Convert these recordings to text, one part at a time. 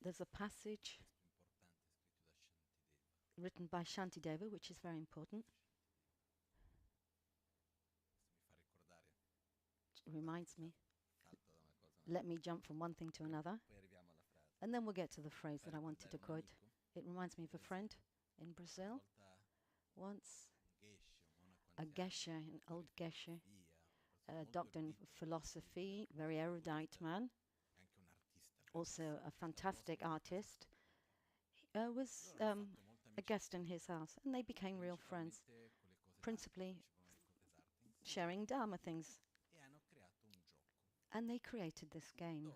there's a passage written by Shantideva, which is very important. It reminds me. Let me jump from one thing to another. And then we'll get to the phrase that I wanted to quote. It reminds me of a friend in Brazil. Once, a geshe, an old geshe, a doctor in philosophy, very erudite man, also a fantastic artist, was a guest in his house, and they became real friends, principally sharing Dharma things. And they created this game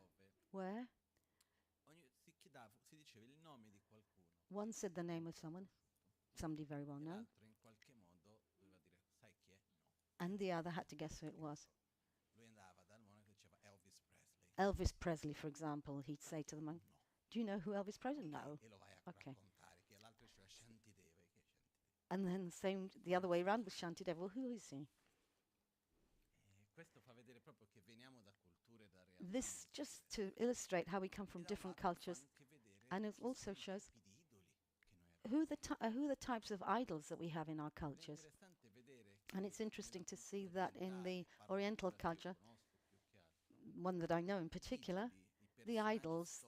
where one said the name of someone, somebody very well known, and the other had to guess who it was. Elvis Presley, for example, he'd say to the monk, "Do you know who Elvis Presley is?" "No." "Okay." And then the other way around with Shantideva. "Well, who is he?" This just to illustrate how we come from different cultures, and it also shows who the types of idols that we have in our cultures. And it's interesting to see that in the Oriental culture, one that I know in particular, the idols,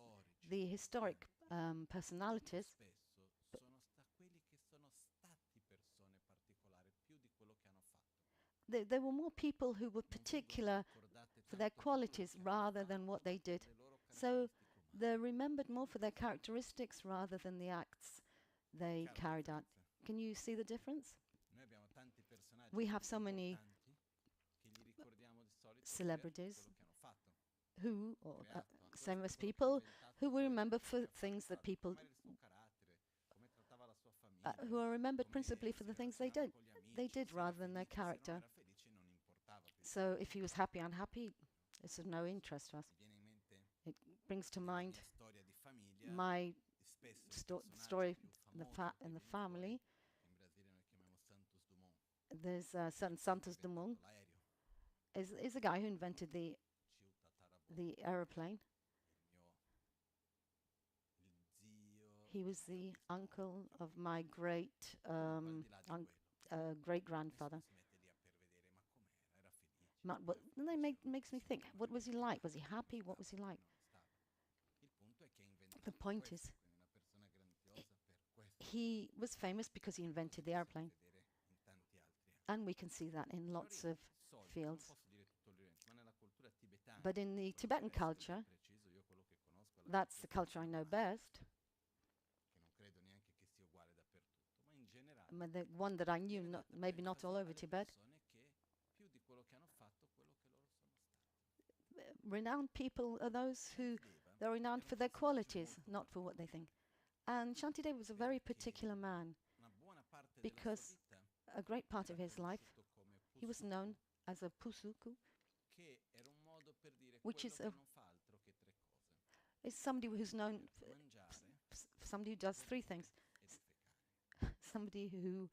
the historic personalities, there were more people who were particular for their qualities rather than what they did. So they're remembered more for their characteristics rather than the acts they carried out. Can you see the difference? We have so many celebrities who, or famous people, who we remember for things that people, who are remembered principally for the things they did rather than their character. So if he was happy, unhappy, it's of no interest to us. It brings to mind my story in the family. There's certain Santos Dumont is a guy who invented the aeroplane. He was the uncle of my great grandfather. That makes me think, what was he like? Was he happy? What was he like? The point is, he was famous because he invented the airplane. And we can see that in lots of fields. But in the Tibetan culture, that's the culture I know best. The one that I knew, maybe not all over Tibet. Renowned people are those who they're renowned for their qualities, not for what they think. And Shantideva was a very particular man because a great part of his life he was known as a pusuku, which is somebody who's known somebody who does three things. Somebody who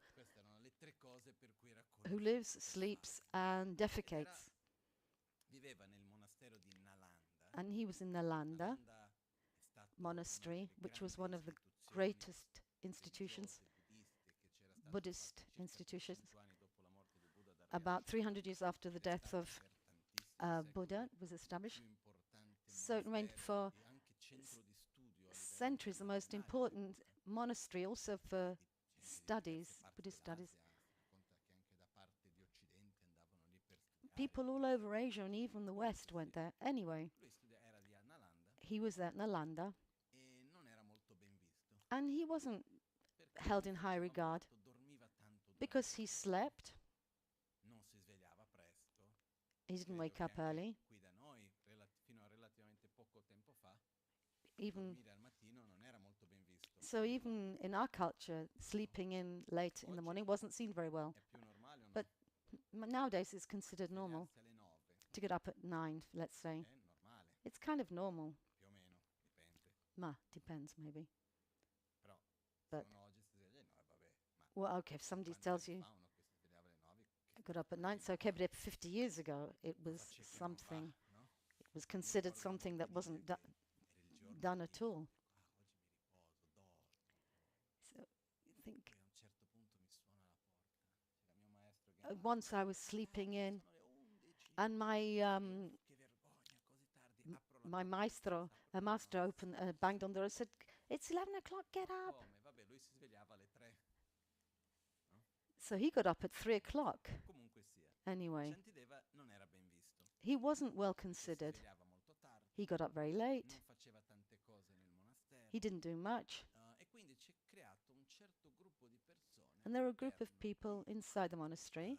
lives, sleeps, and defecates. And he was in Nalanda monastery, which was one of the greatest institutions, Buddhist institutions. About 300 years after the death of Buddha, it was established. So it remained for centuries the most important monastery, also for studies, Buddhist studies. People all over Asia and even the West went there. Anyway, he was at Nalanda, and he wasn't held in high regard because he slept. He didn't wake up early. So even in our culture, sleeping in late in the morning wasn't seen very well. But nowadays it's considered normal to get up at 9, let's say. It's kind of normal. Depends maybe. But, well, okay, if somebody tells you I got up at 9, so okay, but 50 years ago it was something, it was considered something that wasn't done at all. once I was sleeping in, and my maestro banged on the door and said, "It's 11 o'clock, get up." So he got up at 3 o'clock. Anyway, he wasn't well considered. He got up very late. He didn't do much. And there were a group of people inside the monastery.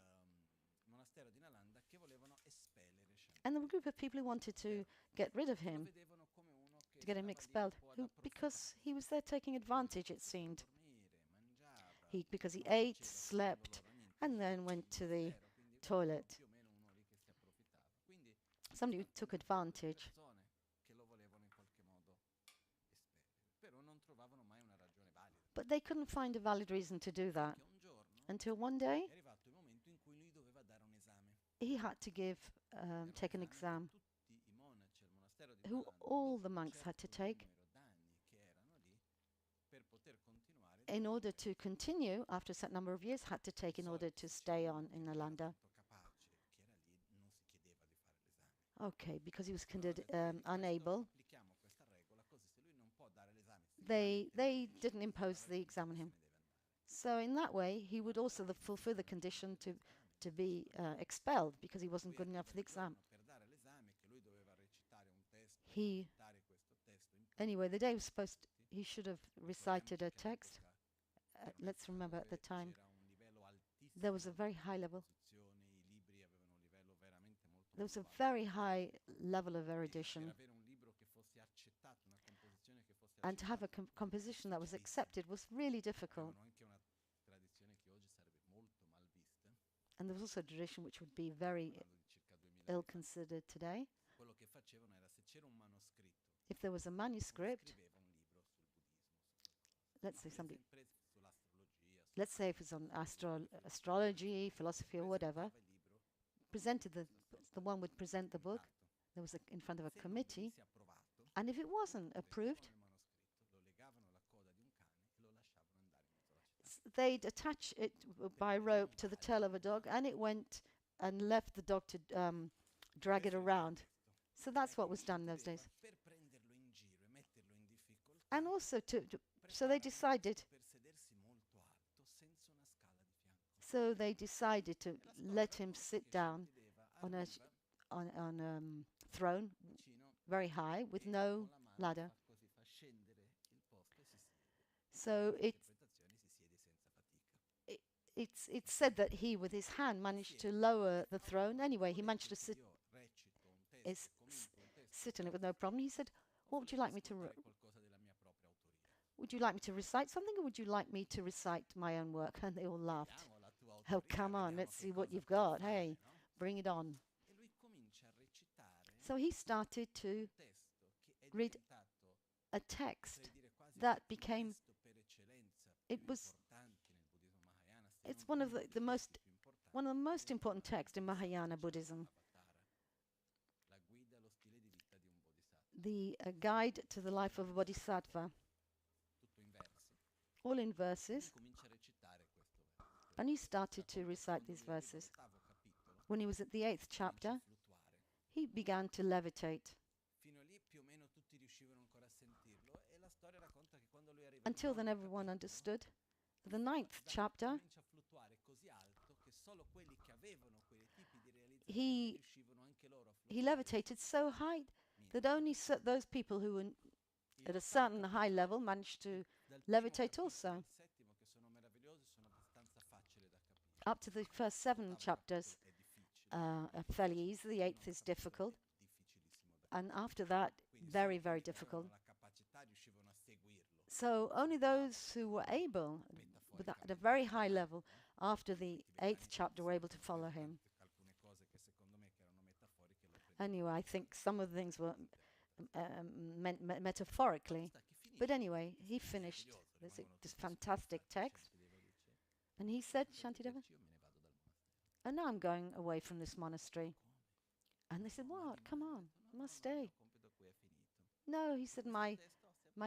And there were a group of people who wanted to get rid of him, to get him expelled, because he was there taking advantage, it seemed. Because he ate, slept, and then went to the toilet. Somebody who took advantage. But they couldn't find a valid reason to do that until one day he had to take an exam, who all the monks had to take in order to continue after a certain number of years, had to take in order to stay on in Nalanda. Okay, because he was considered unable. They didn't impose the exam on him. So in that way, he would also fulfill the condition to be expelled because he wasn't good enough for the exam. Anyway, the day was he should have recited a text. Let's remember at the time, there was a very high level. There was a very high level of erudition. And to have a composition that was accepted was really difficult. And there was also a tradition which would be very ill considered today. If there was a manuscript, let's say if it's on astrology, philosophy, or whatever, the one would present the book. There was in front of a committee, and if it wasn't approved, they'd attach it by rope to the tail of a dog, and it went and left the dog to drag it around. So that's what was done in those days. And also so they decided. So they decided to let him sit down on a throne, very high, with no ladder. So it's said that he, with his hand, managed to lower the throne. Anyway, he managed to sit on it with no problem. He said, "What would you like me to Would you like me to recite something, or would you like me to recite my own work?" And they all laughed. "Oh, come on, let's see what you've got. Hey, bring it on." So he started to read a text that became, it's one of the most important texts in Mahayana Buddhism. The guide to the life of a bodhisattva, all in verses. And he started to recite these verses. When he was at the 8th chapter, he began to levitate. Until then, everyone understood. The 9th chapter, he levitated so high that only those people who were at a certain high level managed to levitate also. Up to the first 7 chapters are fairly easy. The 8th is difficult. And after that, very, very difficult. So only those who were able, at a very high level, after the 8th chapter, were able to follow him. Anyway, I think some of the things were meant metaphorically. But anyway, he finished this fantastic text. And he said, "Shantideva, and now I'm going away from this monastery." And they said, "What? Come on, you must stay." "No," he said, my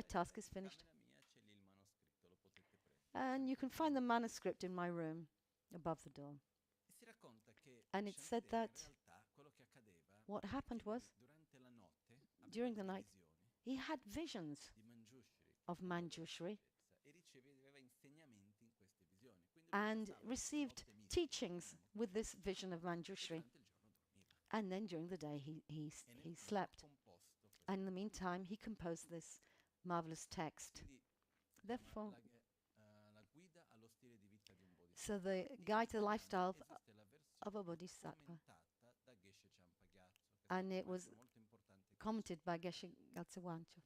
task is finished. And you can find the manuscript in my room above the door. And it said that what happened was, during the night, he had visions of Manjushri and received teachings with this vision of Manjushri. And then during the day he slept. And in the meantime, he composed this marvelous text. Therefore, so the guide to the lifestyle of a bodhisattva. And it was commented by Geshe Gatsuwancho.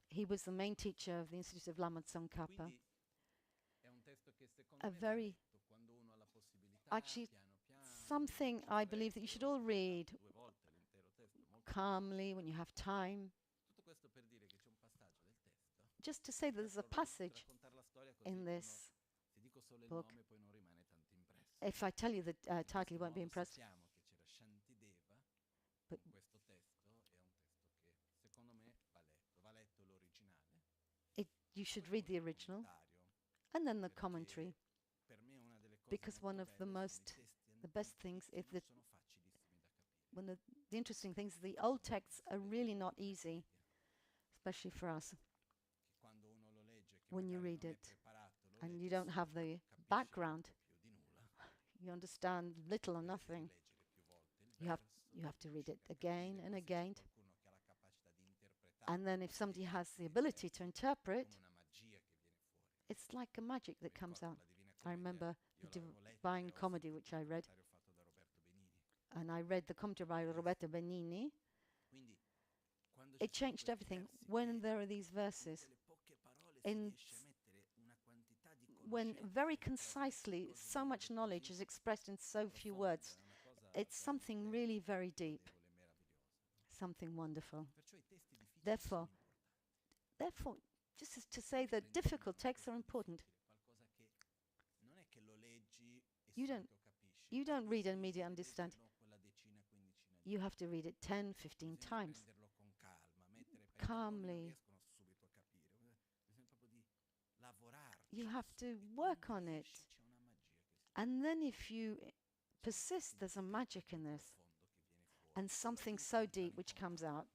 He was the main teacher of the Institute of Lama Tsongkhapa. A very, actually, something I believe that you should all read calmly when you have time. Just to say that there's a passage in this book. If I tell you the title, you won't be impressed. But you should read the original and then the commentary, because one of the best things is that one of the interesting things, the old texts are really not easy, especially for us. When you read it and you don't have the background, you understand little or nothing. You have to read it again and again. And then if somebody has the ability to interpret, it's like a magic that comes out. I remember the Divine Comedy, which I read. And I read the commentary by Roberto Benigni. It changed everything. When there are these verses, when very concisely so much knowledge is expressed in so few words, it's something really very deep, something wonderful. Therefore, just as to say that difficult texts are important. You don't read and immediately understand. You have to read it 10, 15 times, calmly. You have to work on it. And then if you persist, there's a magic in this. And something so deep which comes out.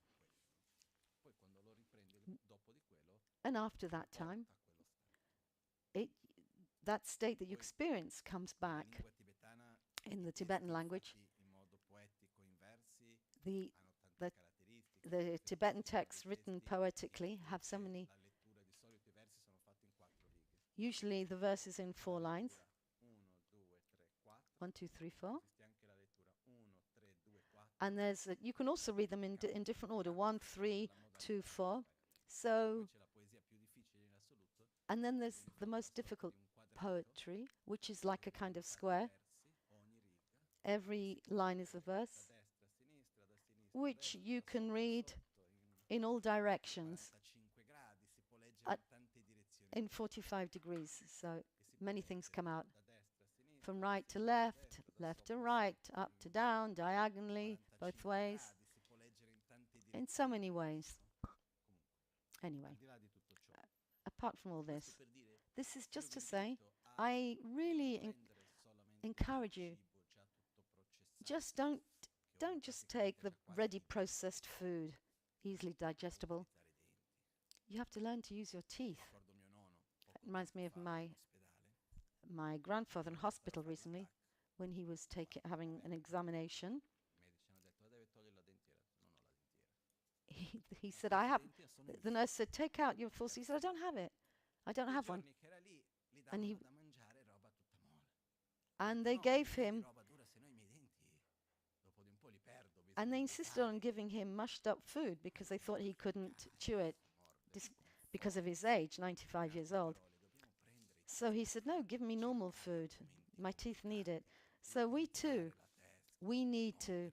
And after that time, that state that you experience comes back in the Tibetan language. The Tibetan texts written poetically have so many. Usually the verse is in 4 lines. 1, 2, 3, 4. And you can also read them in different order. 1, 3, 2, 4. So, and then there's the most difficult poetry, which is like a kind of square. Every line is a verse, which you can read in all directions in 45 degrees. So many things come out. From right to left, left to right, up to down, diagonally, both ways, in so many ways. Anyway, apart from all this, this is just to say, I really encourage you, just don't just take the ready processed food, easily digestible. You have to learn to use your teeth. It reminds me of my grandfather in hospital recently, when he was having an examination. He said, the nurse said, take out your false teeth. He said, I don't have it. I don't have one. And they gave him, and they insisted on giving him mushed up food because they thought he couldn't chew it because of his age, 95 years old. So he said, no, give me normal food. My teeth need it. So we too, we need to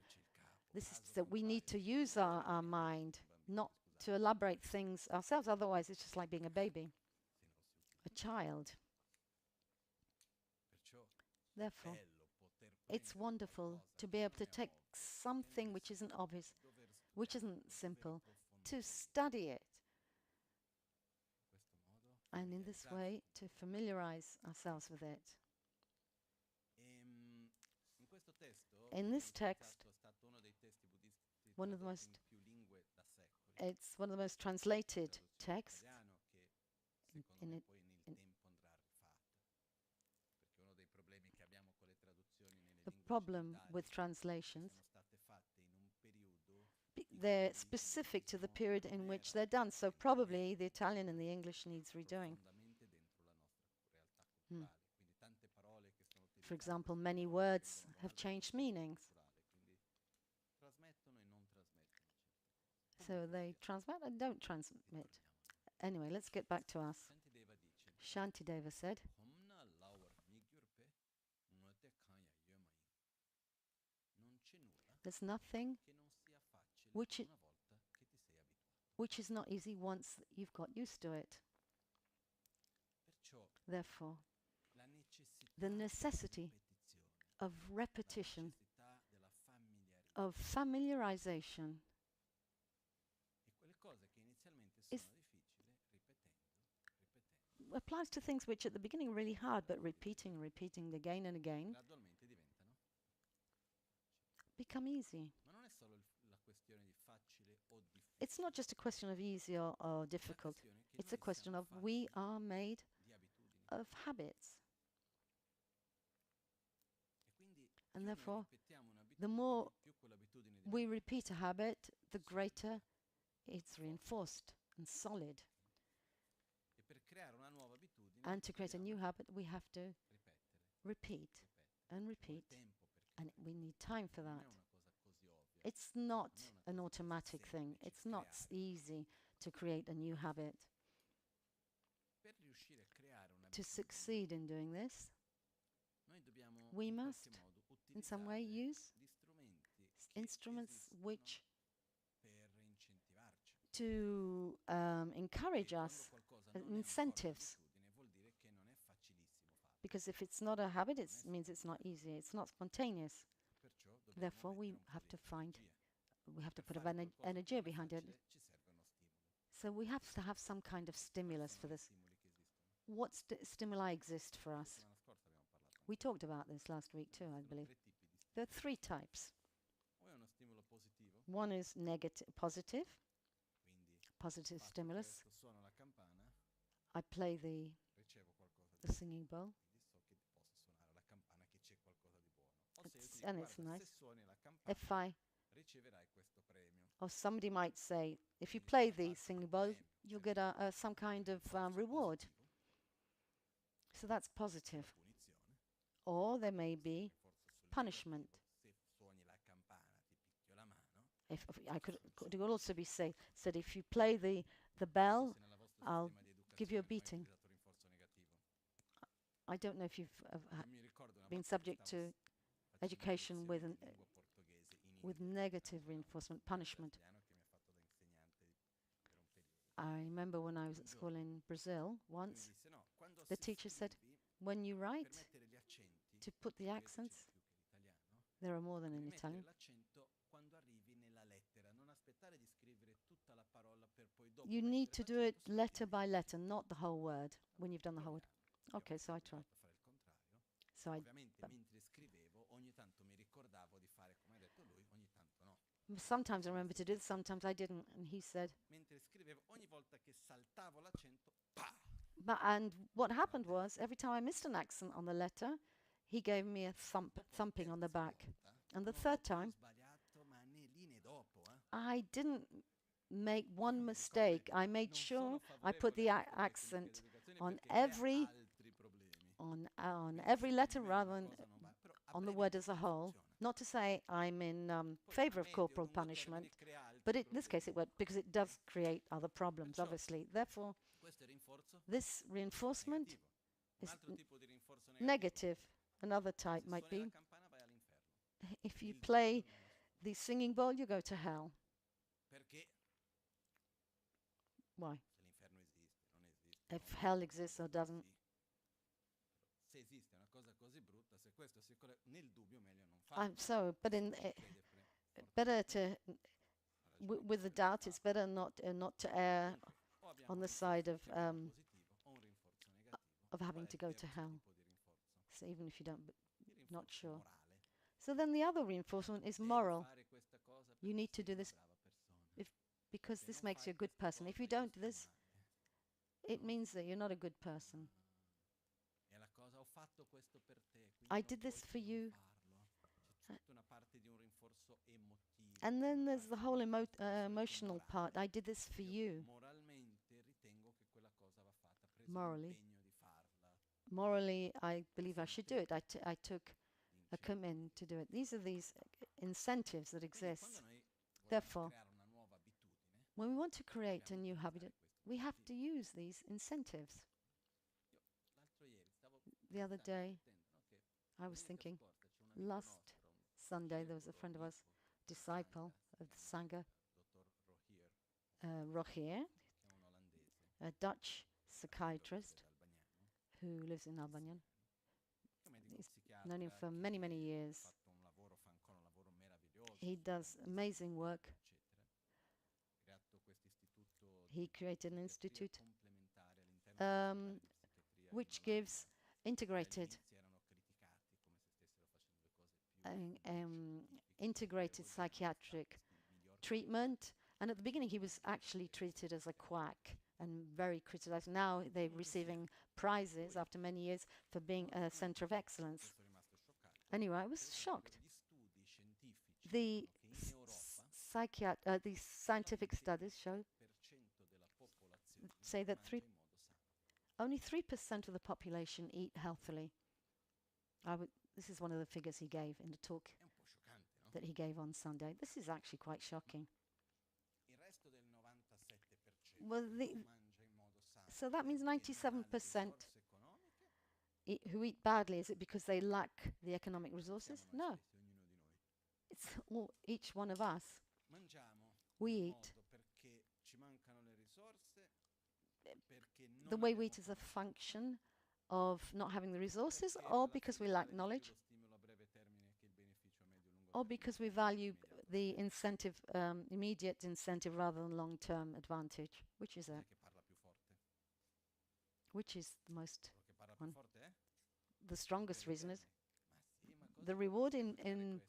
use our mind, not to elaborate things ourselves. Otherwise, it's just like being a baby, a child. Therefore, it's wonderful to be able to take something which isn't obvious, which isn't simple, to study it. And in this way, to familiarize ourselves with it. in this text, it's one of the most translated texts in it. The problem with translations, they're specific to the period in which they're done. So probably the Italian and the English needs redoing. For example, many words have changed meanings. So they transmit and don't transmit. Anyway, let's get back to us. Shantideva said, there's nothing which is not easy once you've got used to it. Therefore, the necessity of repetition, of familiarization, applies to things which at the beginning are really hard, but repeating again and again become easy. It's not just a question of easy or difficult. It's a question of we are made of habits. And therefore, the more we repeat a habit, the greater it's reinforced and solid. And to create a new habit, we have to repeat and repeat. And we need time for that. It's not an automatic thing. It's not easy to create a new habit. To succeed in doing this, we must, in some way, use instruments which to encourage us, incentives. Because if it's not a habit, it means it's not easy, it's not spontaneous. Therefore, we have to put energy behind it. So we have to have some kind of stimulus for this. What stimuli exist for us? We talked about this last week too, I believe. There are three types. One is positive stimulus. I play the singing bowl. And it's nice. Or somebody might say, if you play the singing bowl, you'll get some kind of reward. So that's positive. Or there may be punishment. I could also be said if you play the bell, I'll give you a beating. I don't know if you've been subject to education with negative reinforcement, punishment. I remember when I was at school in Brazil once, the teacher said, when you write, to put the accents, there are more than in Italian. You need to do it letter by letter, not the whole word, when you've done the whole word. Okay, so I tried. Sometimes I remember to do this, sometimes I didn't. And he said, and what happened was, every time I missed an accent on the letter, he gave me a thumping on the back. And the third time, I didn't make one mistake. I made sure I put the accent on every letter rather than on the word as a whole. Not to say I'm in favor of corporal punishment, but in this case it worked because it does create other problems, obviously. Therefore, this reinforcement is negative. Another type might be, if you play the singing bowl, you go to hell. Why? If hell exists or doesn't. Better to, with the doubt, it's better not to err on the side of having to go to hell. So even if you not sure. So then the other reinforcement is moral. You need to do this because this makes you a good person. If you don't do this, it means that you're not a good person. I did this for you. And then there's the whole emotional part. I did this for you. Morally, I believe I should do it. I took a commitment to do it. These are these incentives that exist. Therefore, when we want to create a new habit, we have to use these incentives. The other day, I was thinking, last Sunday there was a friend of ours, disciple of the Sangha, Rogier, a Dutch psychiatrist who lives in Albania. He's known him for many, many years. He does amazing work. He created an institute which gives integrated integrated psychiatric treatment. And at the beginning, he was actually treated as a quack and very criticized. Now they're receiving prizes after many years for being a center of excellence. Anyway, I was shocked. The scientific studies say that only 3% of the population eat healthily. This is one of the figures he gave in the talk that he gave on Sunday. This is actually quite shocking. Well, so that means 97% who eat badly. Is it because they lack the economic resources? No. It's each one of us. We eat. The way we eat is a function of not having the resources, or because we lack knowledge, or because we value the incentive, immediate incentive rather than long-term advantage. Which is it? Which is the most one? The strongest reason is the reward in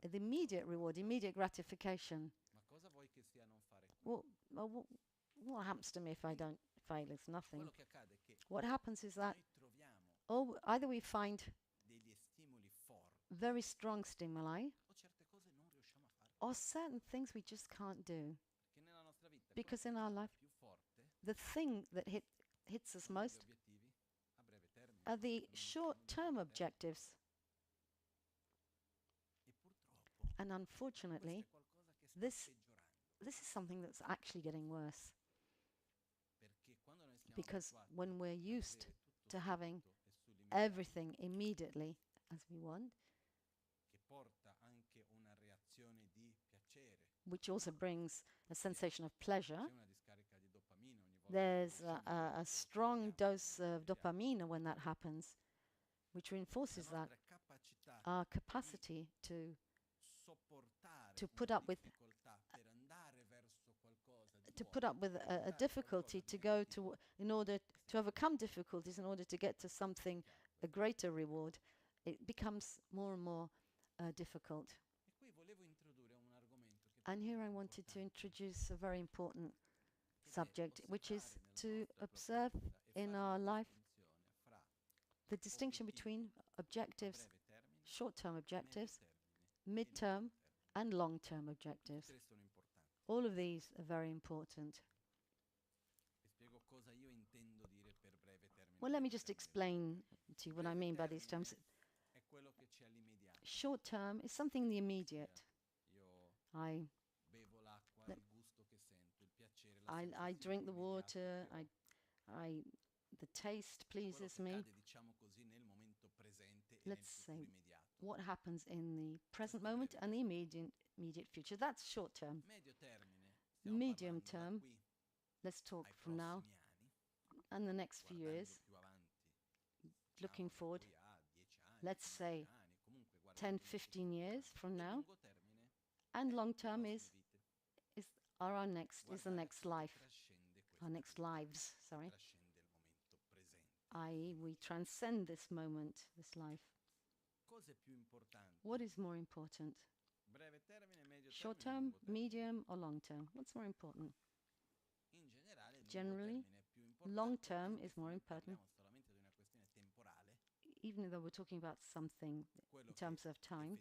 the immediate reward, immediate gratification. Well, what happens to me if I don't fail? It's nothing. What happens is that either we find very strong stimuli, or certain things we just can't do. Because in our life, the thing that hits us most are the short-term objectives. And unfortunately, this is something that's actually getting worse. Because when we're used to having everything immediately as we want, which also brings a sensation of pleasure, there's a strong dose of dopamine when that happens, which reinforces that our capacity to put up with a difficulty, to go to, in order to overcome difficulties, in order to get to something, a greater reward, it becomes more and more difficult. And here I wanted to introduce a very important subject, which is to observe in our life the distinction between objectives, short-term objectives, mid-term and long-term objectives. All of these are very important. Well, let me just explain to you what I mean by these terms. Short-term is something in the immediate. I drink the water, the taste pleases me. Let's say what happens in the present moment and the immediate future. That's short term. Medium term, let's talk from now and the next few years, looking forward, let's say 10, 15 years from now. And long term is the next life, our next lives, sorry. i.e. we transcend this moment, this life. What is more important? Short term, medium, or long term? What's more important? Generally, long term is more important, even though we're talking about something in terms of time.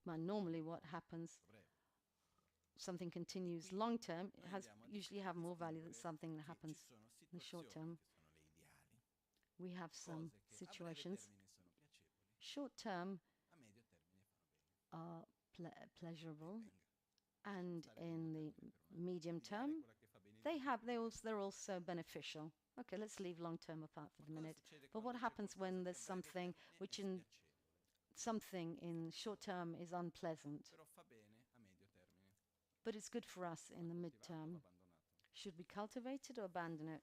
But normally what happens, something continues long term, it has usually have more value than something that happens in the short term. We have some situations, short term are pleasurable, and in the medium term, they're also beneficial. Okay, let's leave long term apart for the minute. But what happens when there's something in short term is unpleasant, but it's good for us in the midterm? Should we cultivate it or abandon it?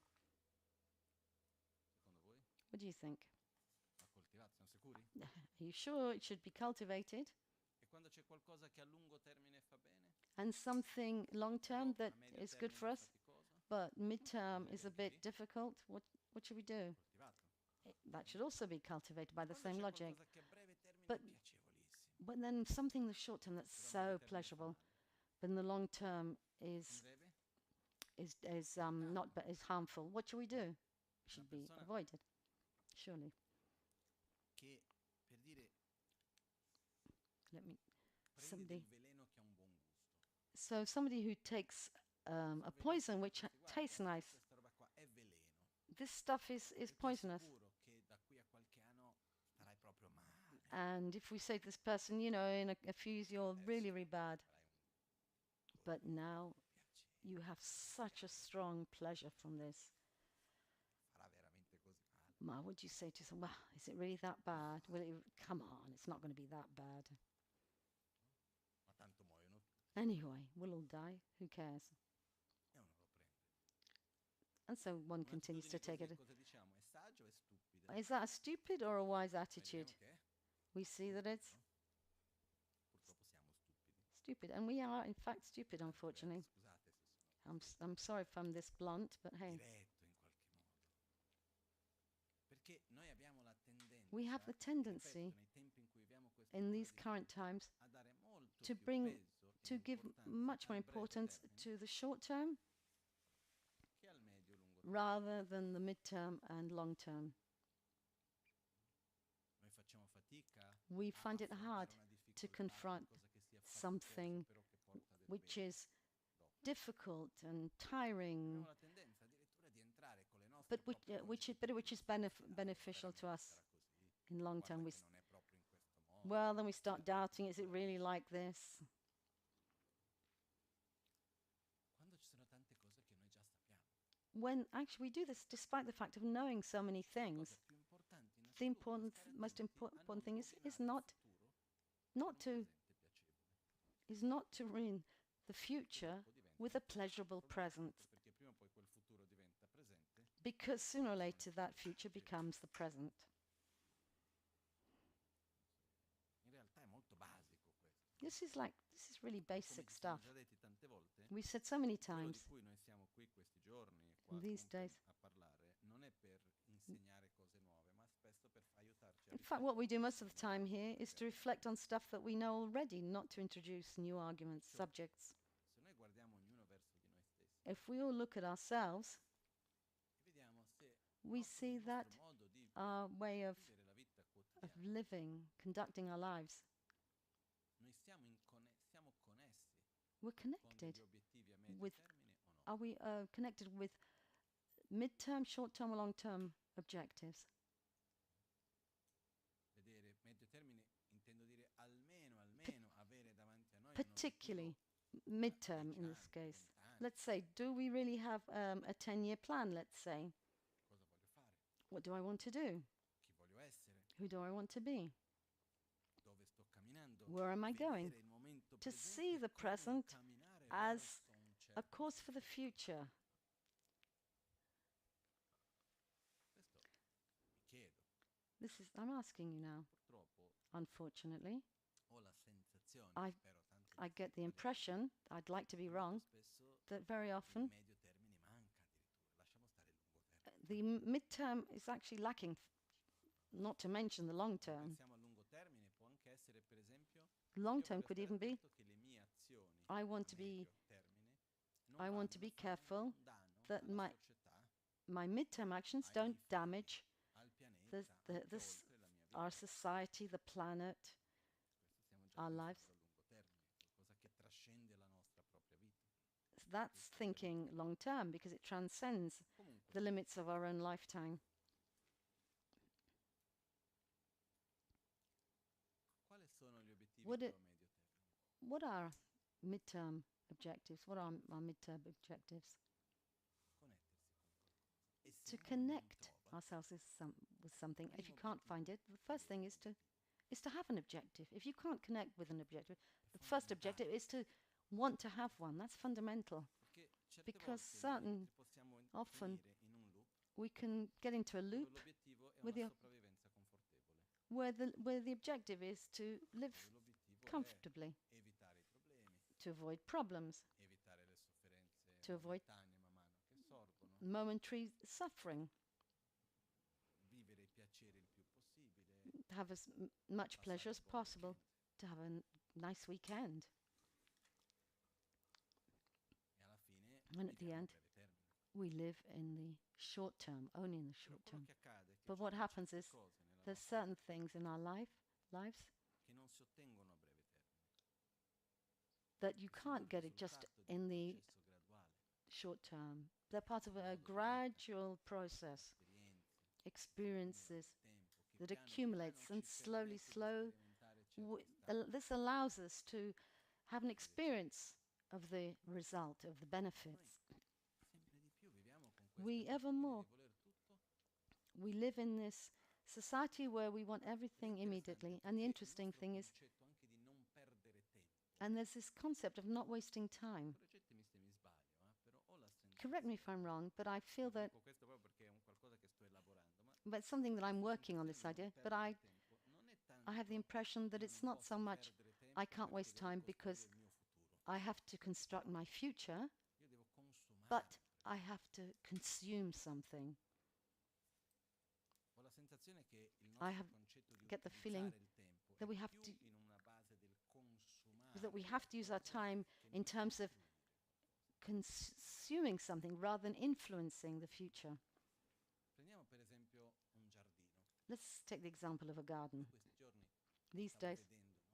What do you think? Are you sure it should be cultivated? And something long term that is good for us, but midterm is a bit difficult, what should we do? That should also be cultivated by the same logic. But then something in the short term that's so pleasurable, but in the long term is harmful. What should we do? Should be avoided, surely. Somebody who takes a poison which tastes nice. This stuff is poisonous. And if we say to this person, in a few years you're really, really bad, but now you have such a strong pleasure from this. What would you say to someone? Well, is it really that bad? Come on, it's not going to be that bad. Anyway, we'll all die. Who cares? And so one continues to take it. Is that a stupid or a wise attitude? We see that it's stupid. And we are, in fact, stupid, unfortunately. I'm sorry if I'm this blunt, but hey. We have the tendency in these current times to give much more importance to the short term rather than the midterm and long term. We find it hard to confront something which is difficult and tiring, but which is beneficial to us in long term. Then we start doubting, is it really like this? When actually we do this despite the fact of knowing so many things. The most important thing is not to ruin the future with a pleasurable present, because sooner or later that future becomes the present. This is really basic stuff. We said so many times these days. In fact, what we do most of the time here is to reflect on stuff that we know already, not to introduce new arguments, subjects. If we all look at ourselves, we see that our way of living, conducting our lives, we're connected with, are we connected with midterm, short-term or long-term objectives? Particularly midterm in this case. Let's say, do we really have a 10-year plan, let's say? What do I want to do? Who do I want to be? Where am I going? To see the present as a course for the future. I'm asking you now. Unfortunately, I get the impression, I'd like to be wrong, that very often the midterm is actually lacking, not to mention the long term. Long term could even be, I want to be careful that my midterm actions don't damage our society, the planet, our lives. That's thinking long term because it transcends the limits of our own lifetime. What are midterm objectives? What are our midterm objectives? To connect ourselves with something. If you can't find it, the first thing is to have an objective. If you can't connect with an objective, the first objective is to want to have one. That's fundamental. Because often we can get into a loop where the objective is to live comfortably, to avoid problems, to avoid momentary suffering, to have as much pleasure as possible, to have a nice weekend. And at the end, we live in the short term, only in the short term. But what happens is there's certain things in our lives that you can't get it just in the short term. They're part of a gradual process, experiences that accumulates, and slowly, this allows us to have an experience of the result, of the benefits. We live in this society where we want everything immediately, and the interesting thing is, and there's this concept of not wasting time. Correct me if I'm wrong, but I feel that, but it's something that I'm working on, this idea, but I have the impression that it's not so much I can't waste time because I have to construct my future, but I have to consume something. Get the feeling that we have to use our time in terms of consuming something rather than influencing the future. Let's take the example of a garden. These days,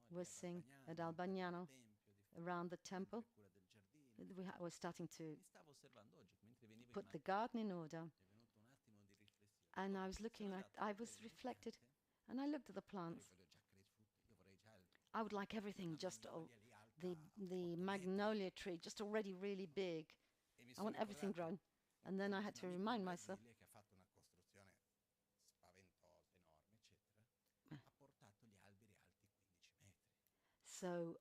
we're seeing at Albagnano, around the temple, we're starting to put the garden in order. And I was reflected, and I looked at the plants. I would like everything just, the magnolia tree, just already really big. I want everything grown. And then I had to remind myself, so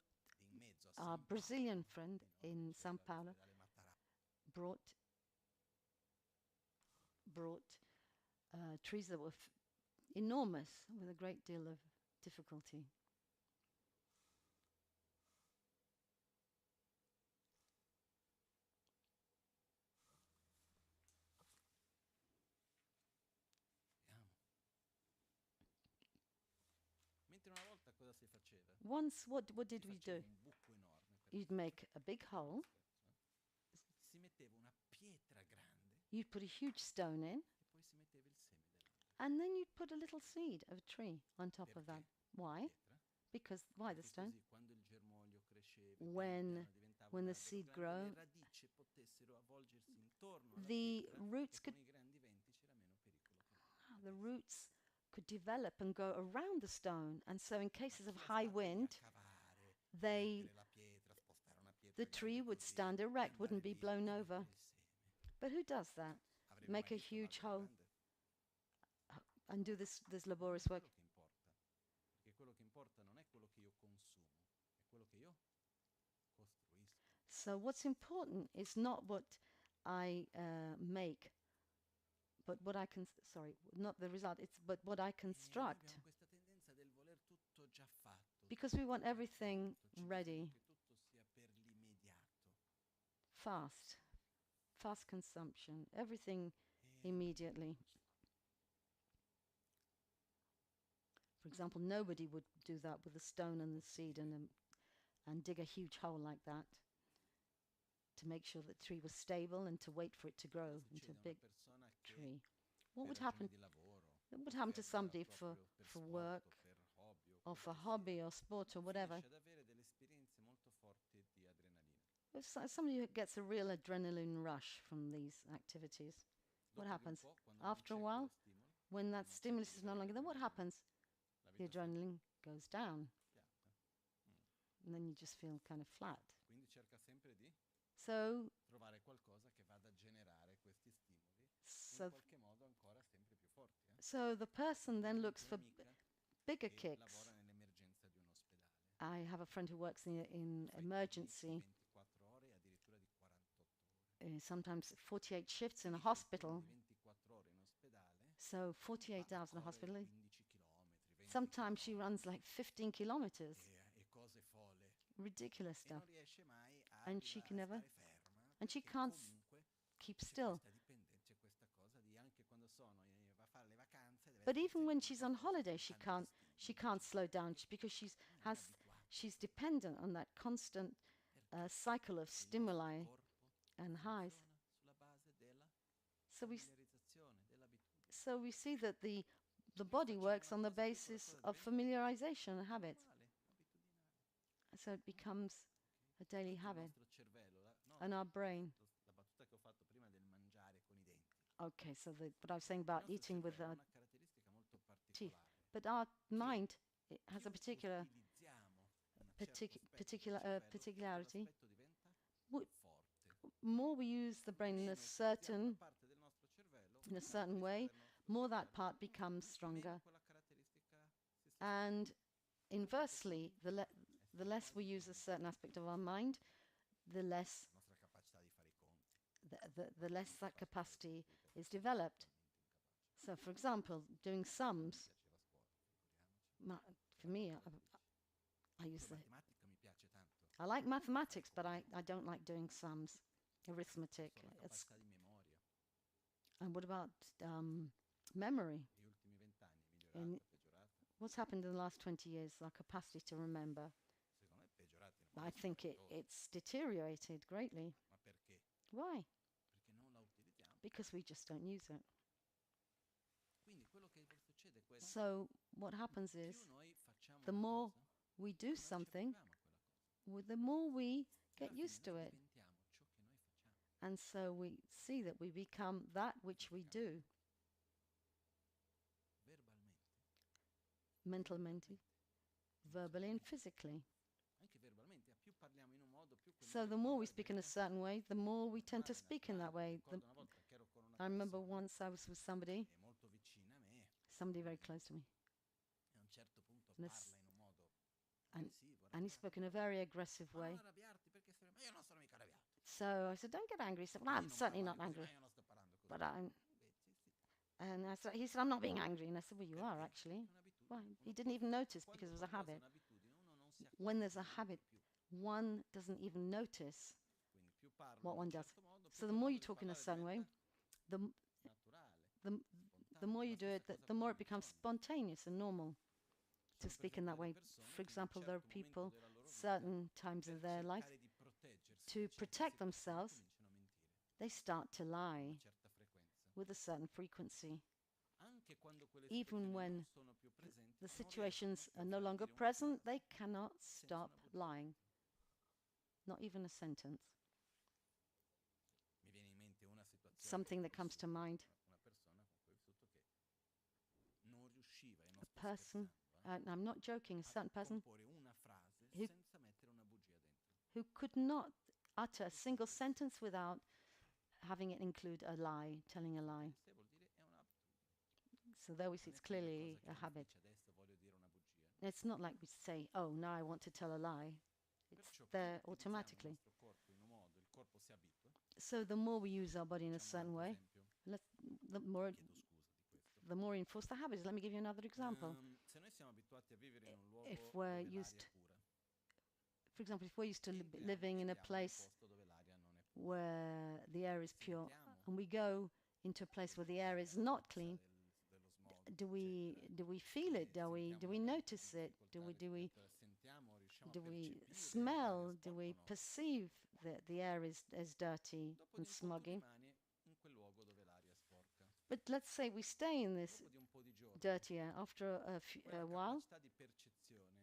our Brazilian friend in São Paulo brought trees that were enormous with a great deal of difficulty. Once, what did we do? You'd make a big hole. You'd put a huge stone in. And then you'd put a little seed of a tree on top of that. Why? Because, why the stone? When the seed grows, the roots could develop and go around the stone. And so in cases of high wind, the tree would stand erect, wouldn't be blown over. But who does that? Make a huge hole and do this laborious work. So what's important is not what I make, but what I can, not the result, but what I construct. Because we want everything ready, fast consumption, everything immediately. For example, nobody would do that with a stone and the seed and dig a huge hole like that to make sure that the tree was stable and to wait for it to grow into a big tree. What would happen? What would happen to somebody for work or for hobby or sport or whatever? If somebody who gets a real adrenaline rush from these activities, what happens? After a while, when that stimulus is no longer there, what happens? The adrenaline goes down. And then you just feel kind of flat. So the person then looks for bigger kicks. I have a friend who works in emergency, sometimes 48 shifts in a hospital. So 48 hours in a hospital. Sometimes she runs like 15 kilometers. Ridiculous stuff. And she can never, and she can't keep still. But even when she's on holiday, she can't slow down because she's dependent on that constant cycle of stimuli and highs. So we see that the body works on the basis of familiarization and habits. So it becomes a daily habit. And our brain. Okay, so what I was saying about eating with teeth. But our mind, it has a particularity. More we use the brain in a certain way, more that part becomes stronger. And inversely, the less we use a certain aspect of our mind, the less that capacity is developed. So, for example, doing sums. For me, I like mathematics, but I don't like doing sums, arithmetic. And what about memory? What's happened in the last 20 years, our capacity to remember? I think it's deteriorated greatly. Why? Because we just don't use it. So what happens is, the more we do something, the more we get used to it. And so we see that we become that which we do. Mentally, verbally and physically. So the more we speak in a certain way, the more we tend to speak in that way. I remember once I was with somebody very close to me. And he spoke in a very aggressive way. So I said, don't get angry. He said, well, I'm certainly not angry. But he said, I'm not being angry. And I said, well, you are actually. Well, he didn't even notice because it was a habit. When there's a habit, one doesn't even notice what one does. So the more you talk in a certain way, the more you do it, the more it becomes spontaneous and normal to speak in that way. For example, there are people, certain times in their life, to protect themselves, they start to lie with a certain frequency. Even when the situations are no longer present, they cannot stop lying. Not even a sentence. Something that comes to mind. A person, I'm not joking, a certain person who could not utter a single sentence without having it include a lie, telling a lie. So there we see it's clearly a habit. It's not like we say, oh, now I want to tell a lie. It's there automatically. So the more we use our body in a certain way, the more reinforced the habit is. Let me give you another example. If we're used, for example, if we're used to living in a place where the air is pure, and we go into a place where the air is not clean, do we feel it? Do we notice it? Do we smell? Do we perceive that the air is dirty and smoggy? But let's say we stay in this dirty air. After a while,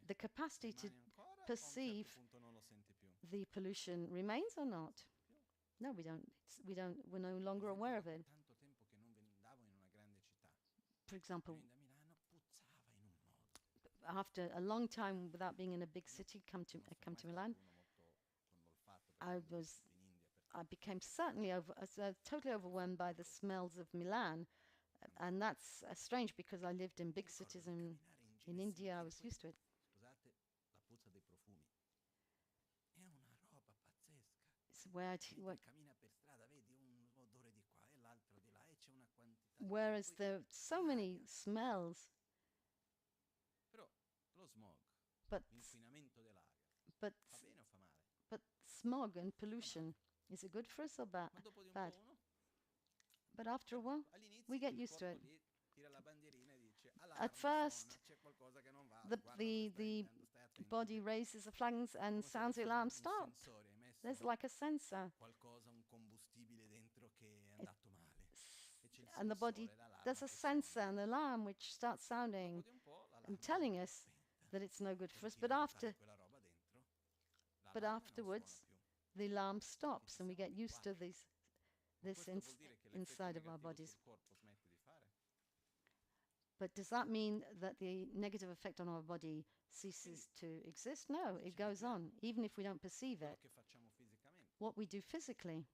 the capacity to perceive the pollution remains or not? No, we don't. We're no longer aware of it. For example, after a long time without being in a big city, come to Milan, I became certainly totally overwhelmed by the smells of Milan, and that's strange because I lived in big cities in India. I was used to it. It's whereas there are so many smells, but smog and pollution, is it good for us or bad? But after a while, we get used to it. At first, the body raises the flags and sounds the alarm stop. There's like a sensor. And the body, there's a sensor, an alarm which starts sounding and telling us that it's no good for us. But afterwards, the alarm stops and we get used to this inside of our bodies. But does that mean that the negative effect on our body ceases to exist? No, it goes on, even if we don't perceive it. What we do physically.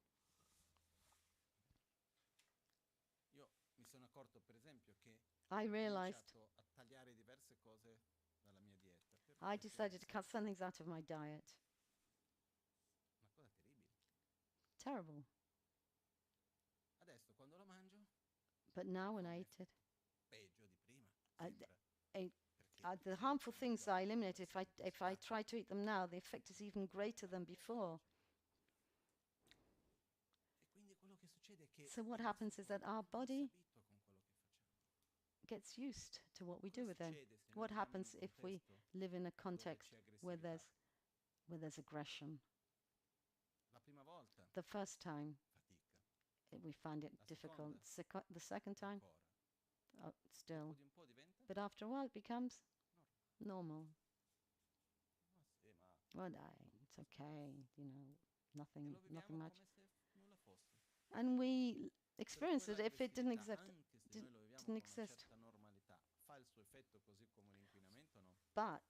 I realized I decided to cut some things out of my diet. Terrible. But now when I eat it, the harmful things I eliminate. If I try to eat them now, the effect is even greater than before. So what happens is that our body gets used to what we do with it. What happens if we live in a context where there's aggression? The first time, we find it difficult. The second time, still. But after a while, it becomes normal. Well, it's okay, nothing much. And we experience it if it didn't exist. But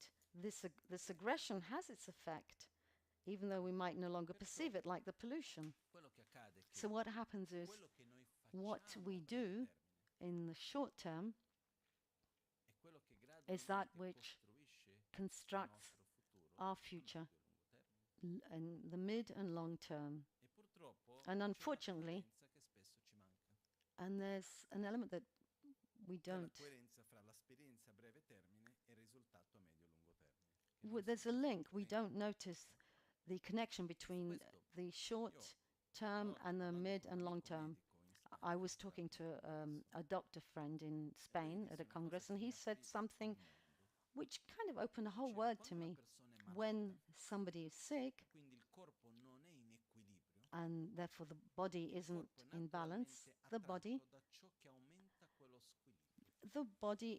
this aggression has its effect, even though we might no longer perceive it, like the pollution. So what happens is, what we do in the short term is that which constructs our future in the mid and long term. And unfortunately, and there's an element that we don't. There's a link. We don't notice the connection between the short term and the mid and long term. I was talking to a doctor friend in Spain at a congress, and he said something which kind of opened a whole world to me. When somebody is sick, and therefore the body isn't in balance, the body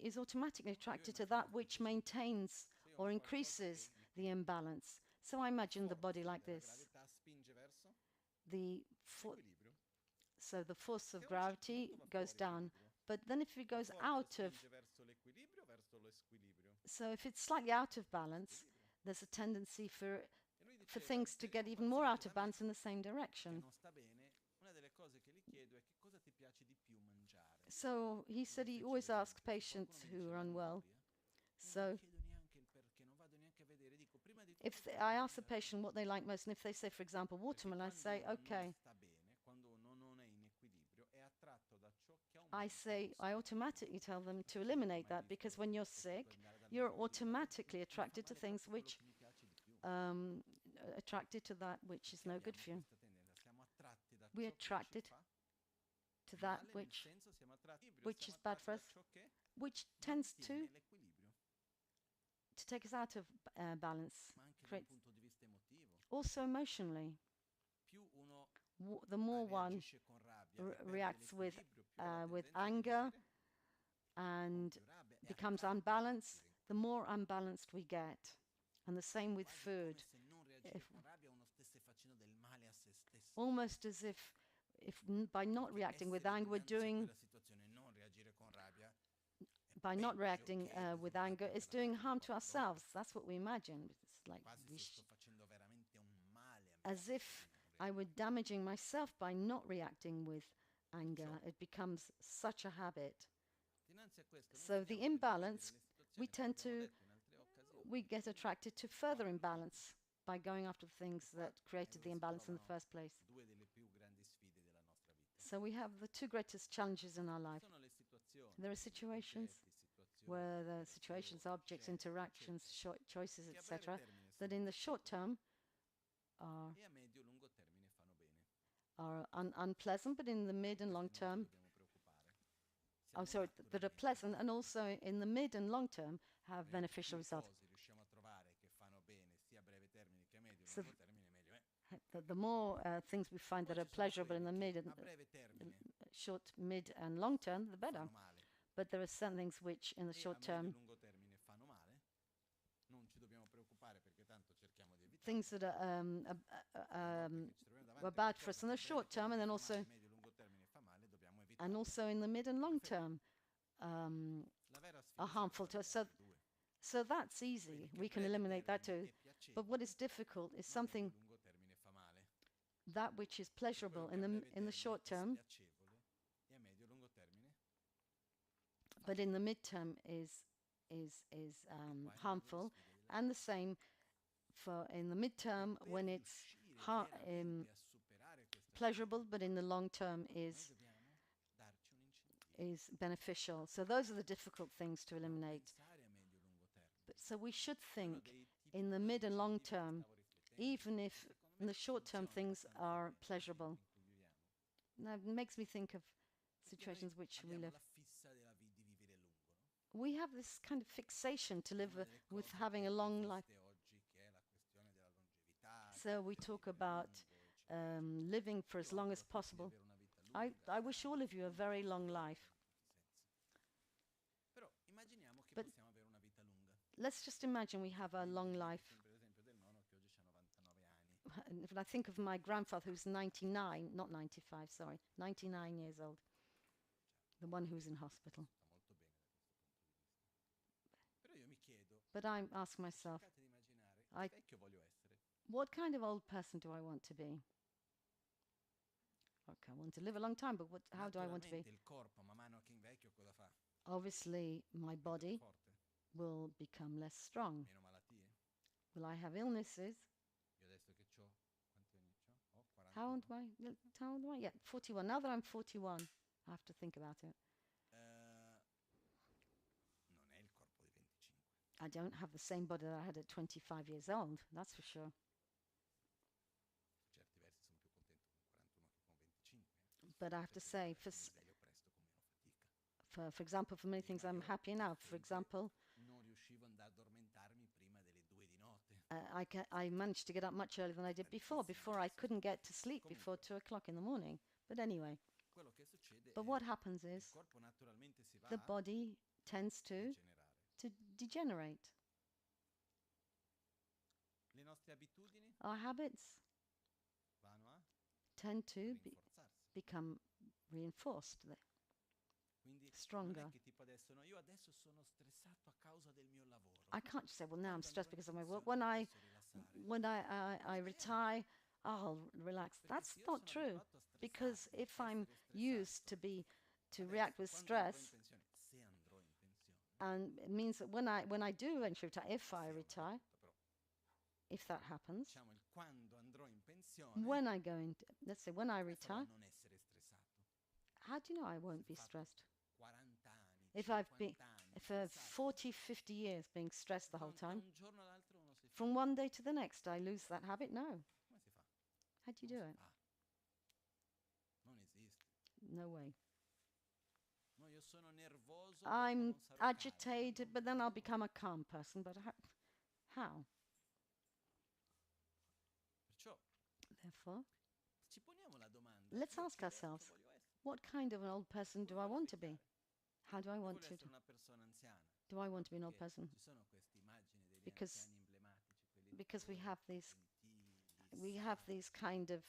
is automatically attracted to that which maintains or increases the imbalance. So I imagine the body like this. So the force of gravity goes down, but then if it goes out of, so if it's slightly out of balance, there's a tendency for things to get even more out of balance in the same direction. So he said he always asks patients who are unwell. So if I ask the patient what they like most, and if they say, for example, watermelon, I say, okay. I automatically tell them to eliminate that, because when you're sick, you're automatically attracted to things which attracted to that which is no good for you. We're attracted to that which is bad for us, which tends to take us out of balance. Also emotionally. The more one reacts with anger and becomes unbalanced, the more unbalanced we get. And the same with food. Almost as if by not reacting with anger, by not reacting with anger, it's doing harm to ourselves. That's what we imagine. It's like as if I were damaging myself by not reacting with anger. It becomes such a habit. So the imbalance, we get attracted to further imbalance by going after things that created the imbalance in the first place. So we have the two greatest challenges in our life. There are situations where the situations, objects, interactions, choices, etc., that in the short term are unpleasant, but in the mid and long term, that are pleasant, and also in the mid and long term have beneficial results. So the more things we find that are pleasurable in the short, mid, and long term, the better. But there are some things which, in the short term, things that are bad for us in the short term, and then also in the mid and long term are harmful to us. So that's easy. We can eliminate that too. But what is difficult is something that which is pleasurable in the short term, but in the midterm is harmful, and the same for in the midterm when it's pleasurable, but in the long term is beneficial. So those are the difficult things to eliminate. So we should think in the mid and long term, even if in the short term things are pleasurable. Now it makes me think of situations which we live. We have this kind of fixation to live with having a long life. So we talk about living for as long as possible. I wish all of you a very long life. But let's just imagine we have a long life. If I think of my grandfather who's 99, not 95, sorry, 99 years old, the one who's in hospital. But I ask myself, what kind of old person do I want to be? Okay, I want to live a long time, but how do I want to be? Obviously, my body will become less strong. Will I have illnesses? How old am I? Yeah, 41. Now that I'm 41, I have to think about it. I don't have the same body that I had at 25 years old, that's for sure. But I have to say, for example, for many things I'm happy now. For example, I managed to get up much earlier than I did before. Before I couldn't get to sleep before 2 o'clock in the morning. But anyway, but what happens is the body tends to degenerate. Our habits tend to become reinforced, stronger. I can't just say, well, now I'm stressed because of my work. When I retire, I'll relax. That's not true, because if I'm used to react with stress, and it means that when I do eventually retire, if I retire, if that happens, when I go into, let's say, when I retire, how do you know I won't be stressed? If I've been for 40, 50 years being stressed the whole time, from one day to the next, I lose that habit? No. How do you do it? No way. I'm agitated, but then I'll become a calm person. But how? Therefore, let's ask ourselves, what kind of an old person do I want to be? How do I want to? Do I want to be an old person? Because we have these kind of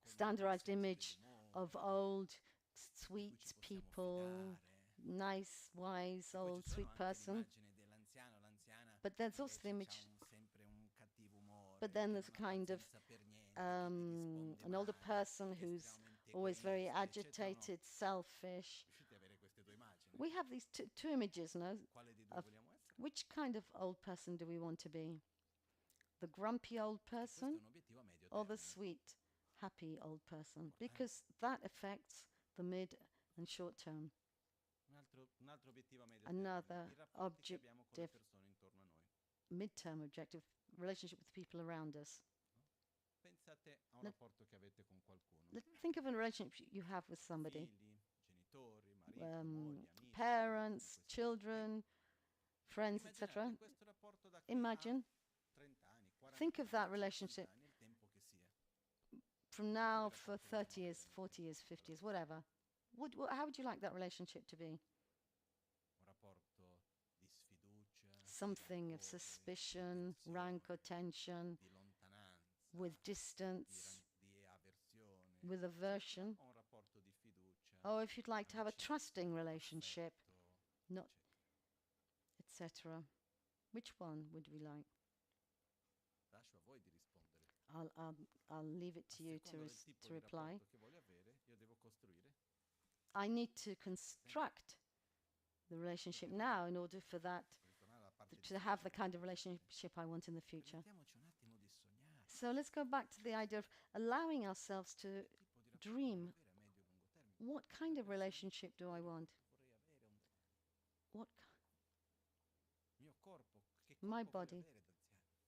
standardized image of old, sweet people, nice, wise, old, sweet person. But there's also the image. But then there's a kind of an older person who's always very agitated, selfish. We have these two images, no? Of which kind of old person do we want to be? The grumpy old person or the sweet, happy old person? Because that affects the mid and short term. Another objective, mid-term objective, relationship with people around us. Think of a relationship you have with somebody. Parents, children, friends, etc. Imagine, think of that relationship from now for 30 years, 40 years, 50 years, whatever. How would you like that relationship to be? Something of suspicion, rancor, tension, with distance, with aversion. Or if you'd like to have a trusting relationship, not, etc. Which one would we like? I'll leave it to you to reply. I need to construct the relationship now in order for that to have the kind of relationship I want in the future. So let's go back to the idea of allowing ourselves to dream. What kind of relationship do I want? My body.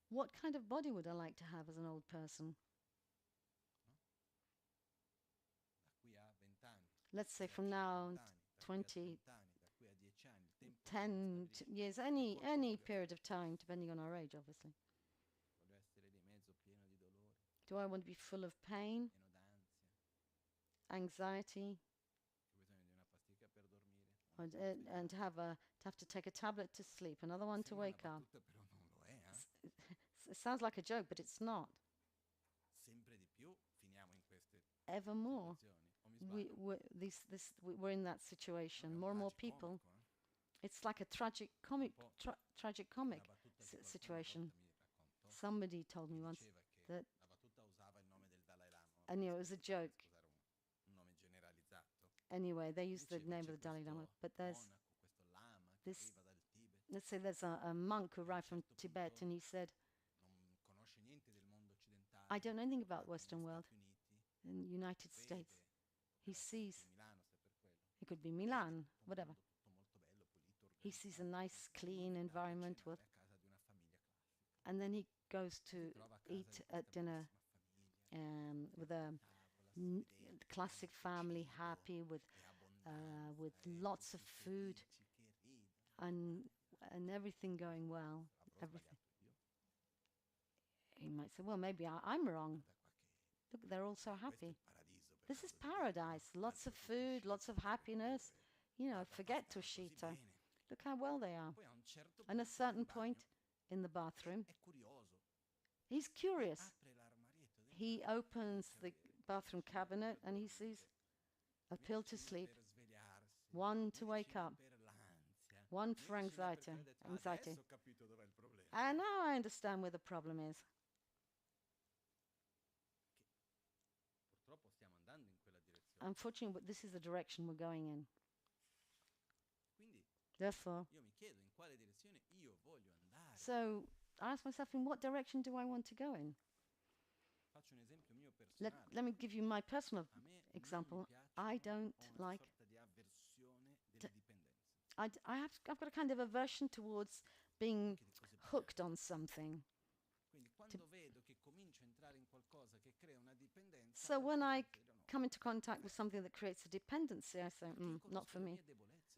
What kind of body would I like to have as an old person? Let's say from now 20, 10 years, any period of time, depending on our age, obviously. Do I want to be full of pain, anxiety, and to have to take a tablet to sleep, another one to wake up? It sounds like a joke, but it's not. Ever more, we're in that situation. More and more people. It's like a tragic comic situation. Somebody told me once that, and it was a joke. Anyway, they used the name of the Dalai Lama, but there's this. Let's say there's a monk who arrived from Tibet, and he said, "I don't know anything about Western world." In the United States, he sees. It could be Milan, whatever. He sees a nice, clean environment and then he goes to eat at dinner with a classic family, happy with lots of food and everything going well. Everything. He might say, "Well, maybe I'm wrong. Look, they're all so happy. This is paradise. Lots of food, lots of happiness. Forget Tushita. Look how well they are." And at a certain point in the bathroom, he's curious. He opens the bathroom cabinet and he sees a pill to sleep, one to wake up, one for anxiety. And now I understand where the problem is. Unfortunately, this is the direction we're going in. Therefore, so I ask myself, in what direction do I want to go in? Let me give you my personal example. I don't like. I've got a kind of aversion towards being hooked on something. So when I come into contact with something that creates a dependency, I say, not for me.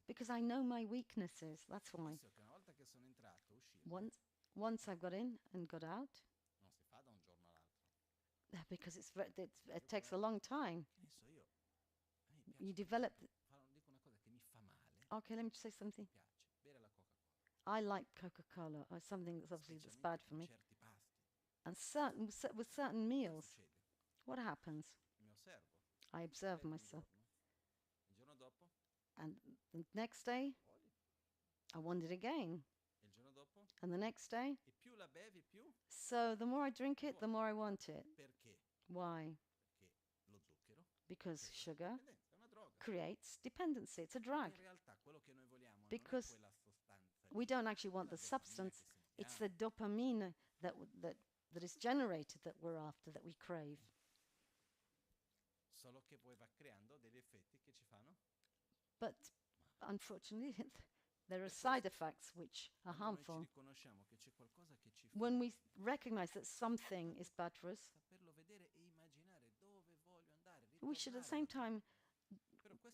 Because I know my weaknesses, that's why. Once I've got in and got out, because it takes a long time. You develop... Okay, let me say something. I like Coca-Cola, or something that's obviously that's bad for me. And with certain meals, what happens? I observe myself. And the next day, I want it again. And the next day, so the more I drink it, the more I want it. Why? Because sugar creates dependency. It's a drug. Because we don't actually want the substance. It's the dopamine that is generated that we're after, that we crave. But unfortunately, there are side effects which are harmful. When we recognize that something is bad for us, we should at the same time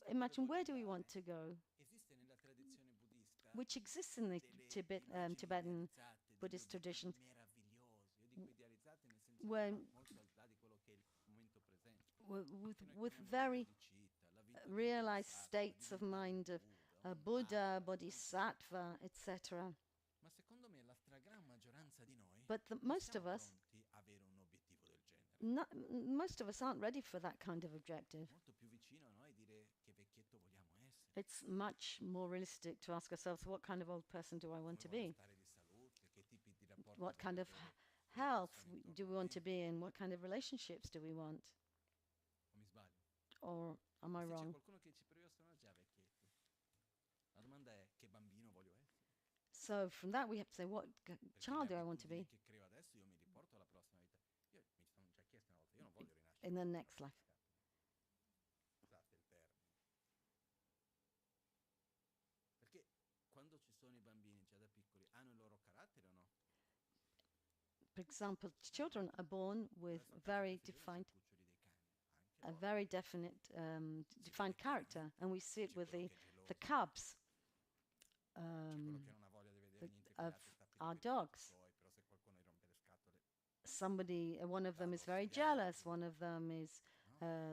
imagine where do we want to go, which exists in the Tibetan Buddhist tradition, with very realized states of mind of Buddha, Bodhisattva, etc. But most of us, most of us aren't ready for that kind of objective. It's much more realistic to ask ourselves, what kind of old person do I want to be? What kind of health do we want to be in? What kind of relationships do we want? Or am I wrong? So from that we have to say, what child do I want to be in the next life? For example, children are born with very defined, a very definite, defined character, and we see it with the cubs of our dogs. One of them is very jealous. One of them is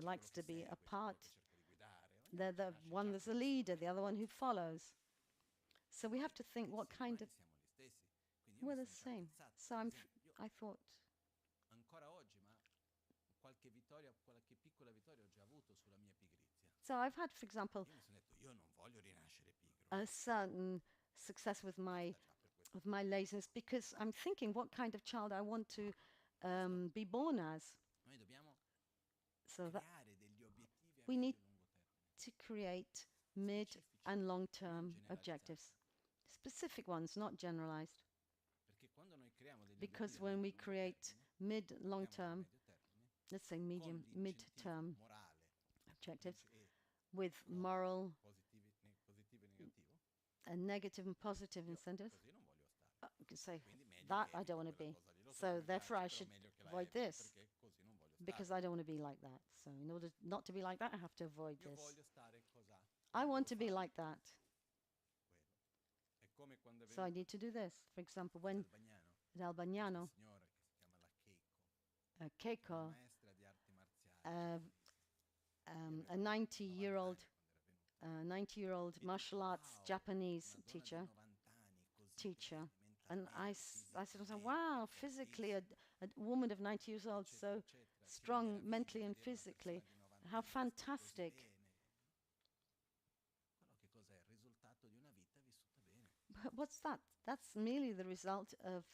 likes to be apart. The one that's a leader, the other one who follows. So we have to think what kind of... We're the same. So I thought... So I've had, for example, a certain success with my laziness, because I'm thinking what kind of child I want to be born as. So that we need to create mid and long-term objectives, specific ones, not generalized. Because when we create mid-long-term, let's say mid-term objectives with moral and negative and positive incentives, you can say, that I don't want to be. So therefore I should avoid this, because I don't want to be like that. So in order not to be like that, I have to avoid this. I want to be like that. So I need to do this. For example, when at Albagnano, Keiko, a 90-year-old martial arts Japanese teacher, and I said, wow, physically a woman of 90 years old, so strong mentally and physically, how fantastic. But what's that? That's merely the result of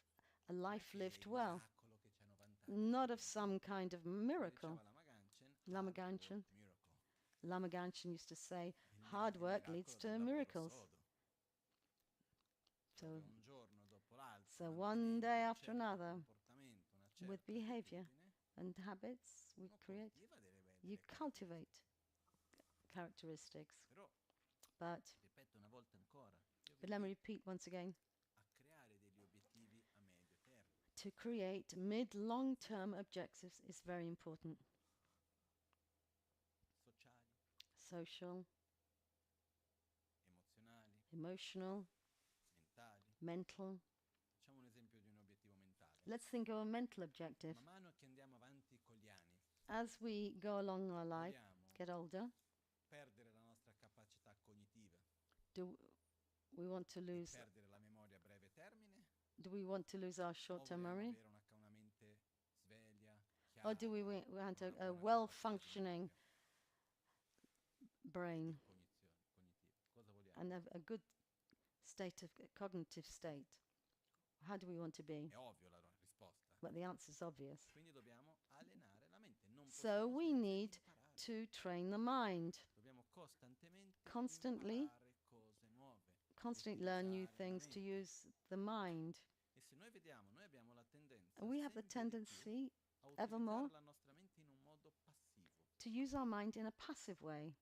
a life lived well, not of some kind of miracle. Lama Gangchen used to say, hard work leads to miracles. So one day after another, with behavior and habits we create, you cultivate characteristics. But let me repeat once again, to create mid-long-term objectives is very important. social, emotional, mental. Let's think of a mental objective. As we go along our life, get older, do we want to lose our short-term memory? Or do we want a well-functioning brain and a good state of cognitive state? How do we want to be? But the answer is obvious. So we need to train the mind. Constantly learn new things, to use the mind. And we have the tendency, evermore, to use our mind in a passive way.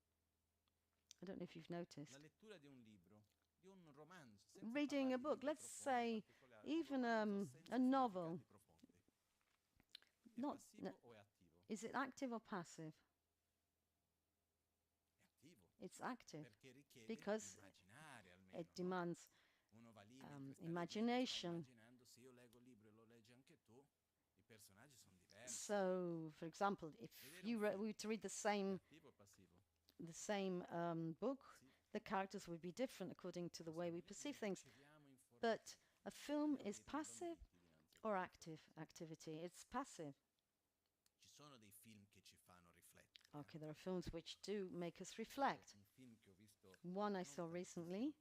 I don't know if you've noticed. Reading a book, let's say even a novel. Is it active or passive? It's active because it demands imagination. So, for example, if you were to read the same book, the characters would be different according to the way we perceive things. But a film is passive or active activity? It's passive. Okay, there are films which do make us reflect. One I saw recently,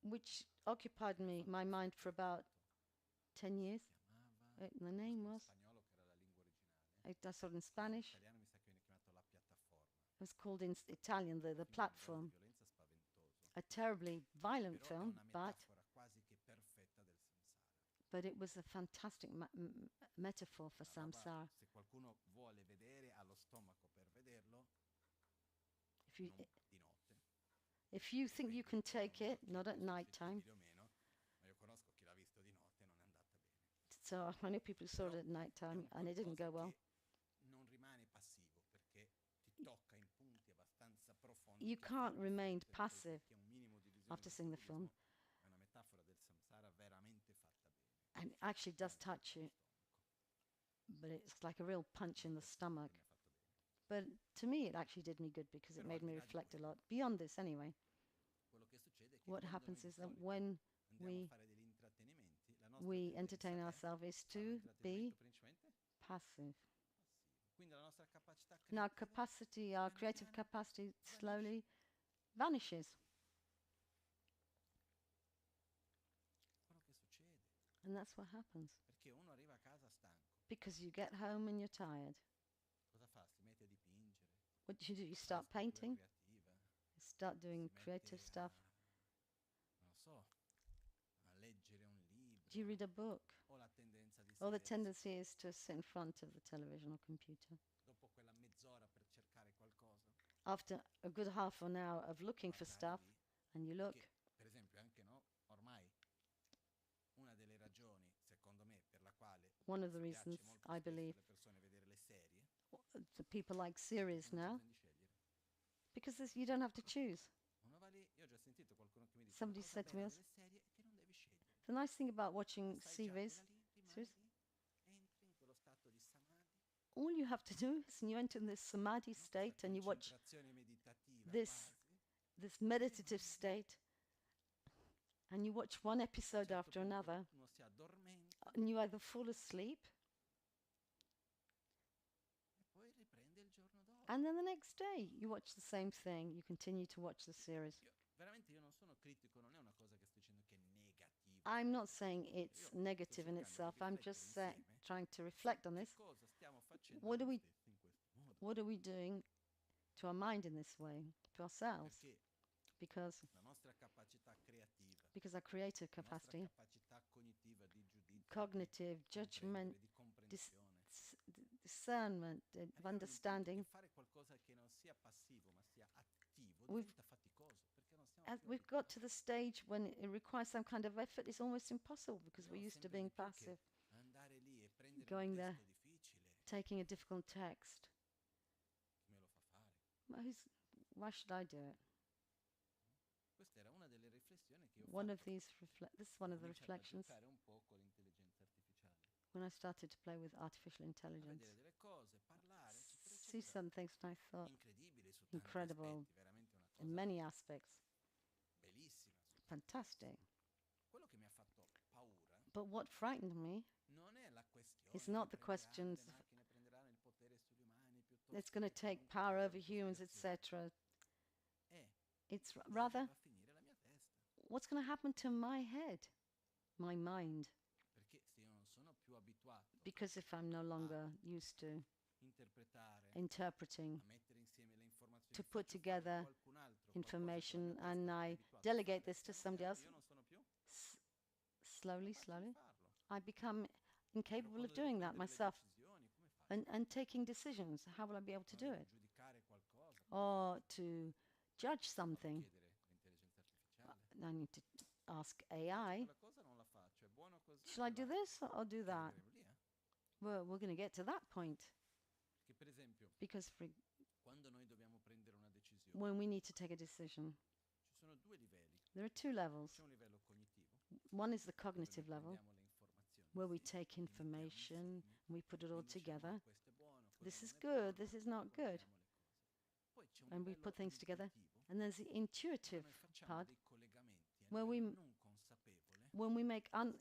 which occupied my mind for about 10 years. The name was, I saw it in Spanish. It was called in Italian, the Platform. A terribly violent film, but it was a fantastic metaphor for samsara. If you think you can take it, not at night time. So I know people who saw it at night time and it didn't go well. You can't remain passive after seeing the film. And it actually does touch you. But it's like a real punch in the stomach. But to me, it actually did me good because it made me reflect a lot. Beyond this, anyway, what happens is that when we entertain ourselves is to be passive. And our capacity, our creative capacity slowly vanishes. And that's what happens. Because you get home and you're tired. What do? You start painting? You start doing creative stuff? Do you read a book? Or the tendency is to sit in front of the television or computer. After a good half an hour of looking for stuff, and you look. One of the reasons, I believe, the people like series now, because you don't have to choose. Somebody said to me, the nice thing about watching series, all you have to do is you enter in this samadhi state and you watch this meditative state, and you watch one episode after another, and you either fall asleep, and then the next day you watch the same thing, you continue to watch the series. I'm not saying it's negative in itself, I'm just trying to reflect on this. What are we doing to our mind in this way, to ourselves? Because our creative capacity, cognitive, judgment, discernment, understanding, we've got to the stage when it requires some kind of effort. It's almost impossible because we're used to being passive. Going there, taking a difficult text, Why should I do it? Questa era una delle riflessioni che io This is one of the reflections un po' con l'intelligenza artificiale. when I started to play with artificial intelligence. Vedere delle cose, parlare, eccetera, See some things that I thought incredibili su tanti incredible aspetti, veramente una in cosa many aspects. bellissima. Fantastic. Quello che mi ha fatto paura But what frightened me non è la questione is not the che questions le macchine prenderanno il potere sugli umani piuttosto it's going to che take qualunque power teoria over di humans, cospirazione. etc. It's Dove rather va a finire la mia testa? what's going to happen to my head, my mind. Perché se io non sono più abituato Because if I'm no longer used to interpretare, interpreting, a mettere insieme le informazioni, to put faccio fare a together qualcun altro information qualcosa che la and mia testa è I abituata a delegate fare, this to piano somebody piano else, io non sono più slowly, capace di slowly, farlo. I become Però incapable of quando devo doing that prendere le myself. decisioni, come faccio? And taking decisions, how will I be able to do Devo it? giudicare qualcosa, Or to judge vado a something. chiedere all'intelligenza artificiale. I need to ask Faccio AI, quella cosa o non la faccio? È buono così? shall I do Va. this or do E that? arriveremo lì, We're going to get to that point. Perché per esempio, Because quando noi dobbiamo prendere una decisione, when we need to take a decision, ci sono due livelli. there are two levels. C'è un livello cognitivo, One is the dove noi cognitive level, prendiamo le informazioni where we insieme, take li mettiamo information insieme, and we put it all quindi diciamo, together. questo è buono, This questo is non è buono, good, this is not good. guardiamo le cose. Poi c'è un And we livello put things together. intuitivo, And there's the dove intuitive noi facciamo part, dei collegamenti a where livello we non consapevole, when we make che hanno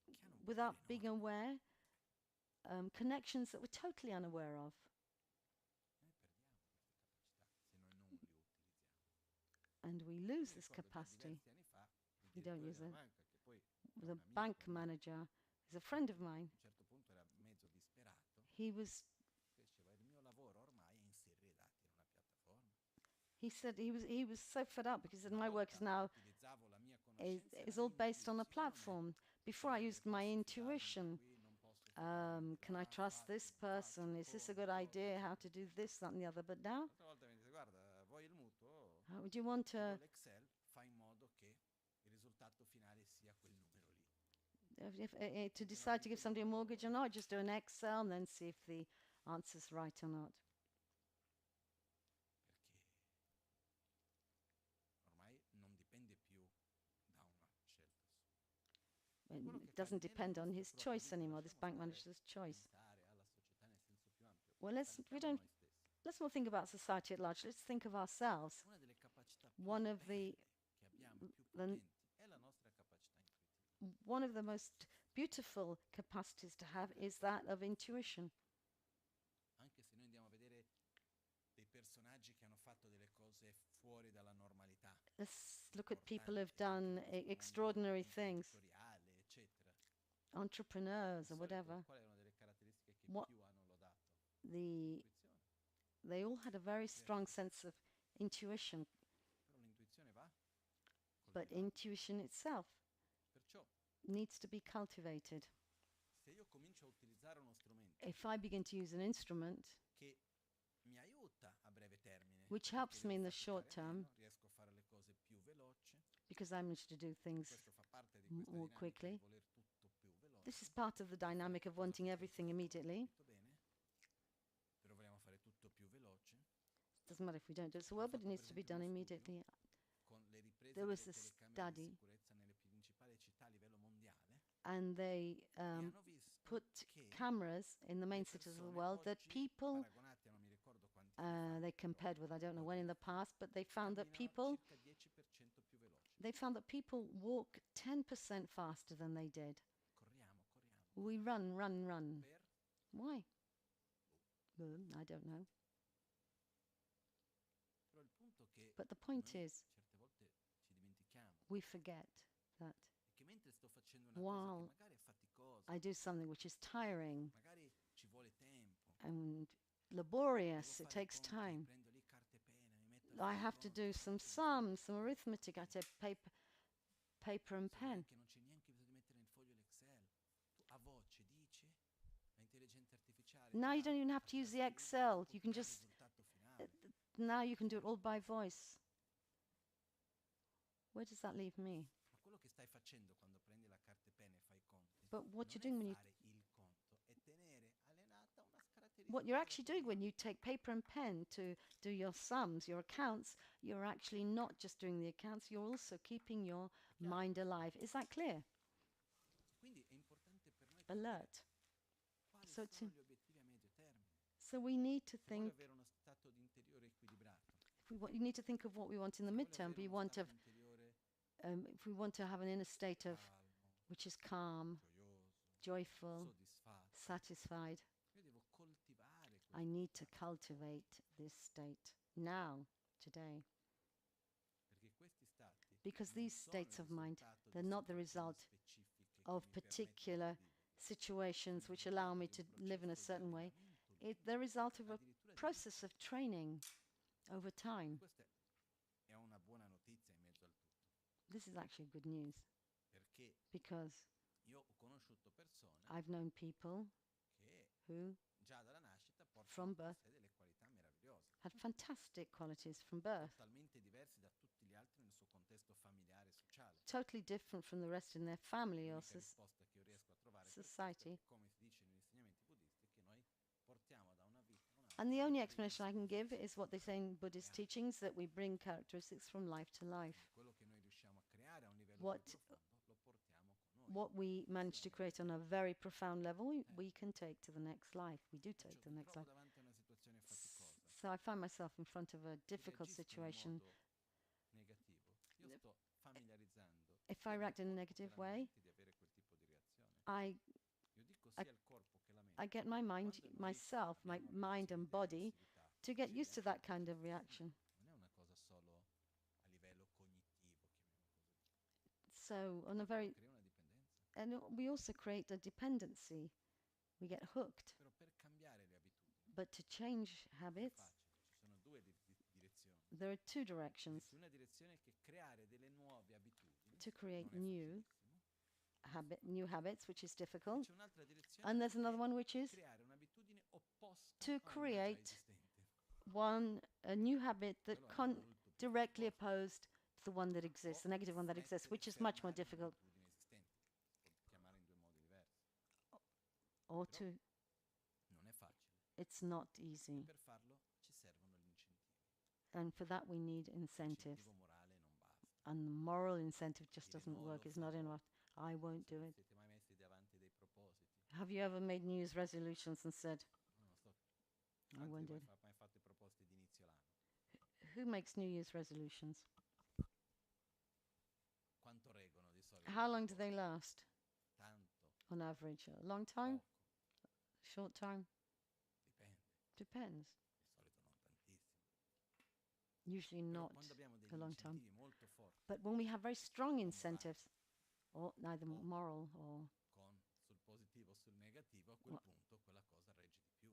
un without potere being enorme. aware, connections that we're totally unaware of. Noi perdiamo queste capacità se noi non le utilizziamo. And we Mi lose this ricordo già capacity. diversi anni fa, il We don't direttore use della it. banca, che poi The un bank amico, manager is a friend of mine. a un certo punto era mezzo disperato, He was. diceva il mio lavoro ormai è inserire i dati in una piattaforma. He said he was so fed up because he said Una my work is volta now utilizzavo la mia conoscenza e is la all mia based on a intuizione platform. Before I per dire, used my posso fidarmi di intuition. qui, non posso fidarmi di Can I là, trust this faccio, person? Is this a good corro, idea? How to do this, that, and the other? But now, L'altra volta mi dice, guarda, vuoi il mutuo? how would you want Vedo to l'Excel, fai in modo che il risultato finale sia quel numero lì. to decide to give somebody a mortgage or not? Just do an Excel and then see if the answer's right or not. Perché ormai non dipende più da una scelta. It doesn't depend on his choice anymore. This bank manager's choice. Pensare alla società nel senso più ampio. Well, let's not think about society at large. Let's think of ourselves. Una delle capacità più One of belle the che abbiamo, più potenti, è la nostra capacità intuitiva. one of the most beautiful capacities to have is that of intuition. Anche se noi andiamo a vedere dei personaggi che hanno fatto delle cose fuori dalla normalità. Let's look at people who've done extraordinary things, Imprenditoriale, eccetera. entrepreneurs or Di solito, whatever. qual è una delle caratteristiche che What- più hanno lodato? The L'intuizione. they all had a very strong sense of intuition, Però l'intuizione va but coltivata. intuition itself Perciò, needs to be cultivated. se io comincio a utilizzare uno strumento If I begin to use an instrument che mi aiuta a breve termine, which perché helps me in devo the short faticare term, meno, riesco a fare le cose più veloci, because I manage to do things questo fa parte di questa more dinamica quickly. di voler tutto più veloce. This is part of the dynamic of wanting everything immediately. Tutto bene, però vogliamo fare tutto più veloce. Doesn't matter if we don't do it so well, but it needs to be done immediately. Con le riprese There was delle a telecamere di study, sicurezza nelle principali città a livello mondiale, and they e hanno visto put che cameras in the main le cities of the persone world that oggi, people paragonati a non mi ricordo quanti anni fa, they compared with, I don't know when in the past, but they found that camminano people circa 10% più veloci. walk 10% faster than they did. Corriamo. We run. Per Why? I don't know. Però il punto che But the point noi is, certe volte ci dimentichiamo we forget that è che mentre sto facendo una While cosa che magari è faticosa, I do something which is tiring magari ci vuole tempo, and devo laborious, it fare i takes conti, time. prendo lì carta e penna, mi metto a I fare i have to conti, do some sums, some arithmetic. I take paper and se pen. vedi che non c'è neanche bisogno di mettere nel foglio l'Excel, tu a voce dici, l'intelligenza artificiale Now ti you dà don't even have to a use the scrivere, Excel. può You can dare il just risultato finale. now you can do it all by voice. Where does that leave me? Ma quello che stai facendo quando prendi la carta e penna e fai i conti, But what non you're doing when è you fare il conto, è tenere allenata una caratteristica what you're actually doing when you take paper and pen to do your sums, your accounts, you're actually not just doing the accounts, you're also keeping your mind alive. Is that clear? Quindi è importante per noi Alert. quali So sono gli obiettivi a medio termine. So we need to Se vuole think, avere uno stato di interiore equilibrato, you need to think of what we want in the se vuole midterm. avere We uno want stato to, interiore if we want to have an inner state of calmo, which is calm, gioioso, joyful, soddisfatto, satisfied, io devo coltivare questo I need to stato, cultivate this state now, today. perché questi stati Because non these sono states il of mind, risultato they're di not the situazioni result specifiche che of mi permettono particular di vivere. situations which allow me to live in a certain way. It's the result of a process of training over time. Questa è una buona notizia in mezzo al tutto, This is actually good news perché because io ho conosciuto persone I've known people che who, già dalla nascita portano from con birth, sé delle qualità meravigliose, had fantastic qualities from birth, totalmente diversi da tutti gli altri nel suo contesto familiare e sociale. totally different from the rest in their family or L'unica risposta che io riesco a trovare per questo è society. che, come si dice negli insegnamenti buddisti, che noi portiamo da una vita a un'altra And the only delle explanation I can give predisposizioni is what they say in Buddhist create. teachings, that we bring characteristics from life to life. Quindi quello che noi riusciamo a creare a un livello What- più profondo lo portiamo con noi. What we manage to create on a very profound level, we can take to the next life. We do take to Perciò the mi next trovo life. davanti a una situazione faticosa, So I find myself in front of a difficult reagisco in situation. modo negativo, io sto familiarizzando If sia I il react in a corpo negative che la way, mente di avere quel tipo di reazione. I Io dico sia il corpo che la mente. I get my mind, Quando noi myself, my abbiamo mind reazioni and di body aggressività, to get ci used to that kind of reagiscono. reaction. Non è una cosa solo a livello cognitivo, chiamiamolo così. So on a Però very, crea una dipendenza. and we also create a dependency. We get hooked. Però per cambiare le abitudini But to change è habits, facile, ci sono due direzioni. there are two directions: Esiste una direzione che creare delle nuove abitudini to create non è facilissimo. new habits, which is E difficult. c'è un'altra direzione And there's another che one, which is creare un'abitudine opposta to a una già create esistente. a new habit that Quello è molto più directly faticoso. opposed to the one that exists, the negative one that exists, which is much more Fermare difficult. un'abitudine esistente. Si può chiamare in due modi diversi. Or Però to, non è facile. it's not E easy. per farlo ci servono gli incentivi. And for that, we need incentives. L'incentivo morale non basta. And the moral incentive just Dire doesn't no, work. lo It's not farò. enough. I won't do it. Siete mai messi davanti dei propositi? Have you ever made New Year's resolutions and said, No, non sto. I Quanti won't di do voi it? mai fatto i propositi di inizio l'anno? Who makes New Year's resolutions? Quanto reggono di solito? How i long do they propositi? last Tanto, on average? A long time? poco, Short time? dipende. Depends. Di solito non tantissimo. Usually Però not quando abbiamo degli a long time. incentivi molto forti But when we have very strong morali. incentives, or neither Oh. moral or sul positivo o sul negativo, a quel punto quella cosa regge di più.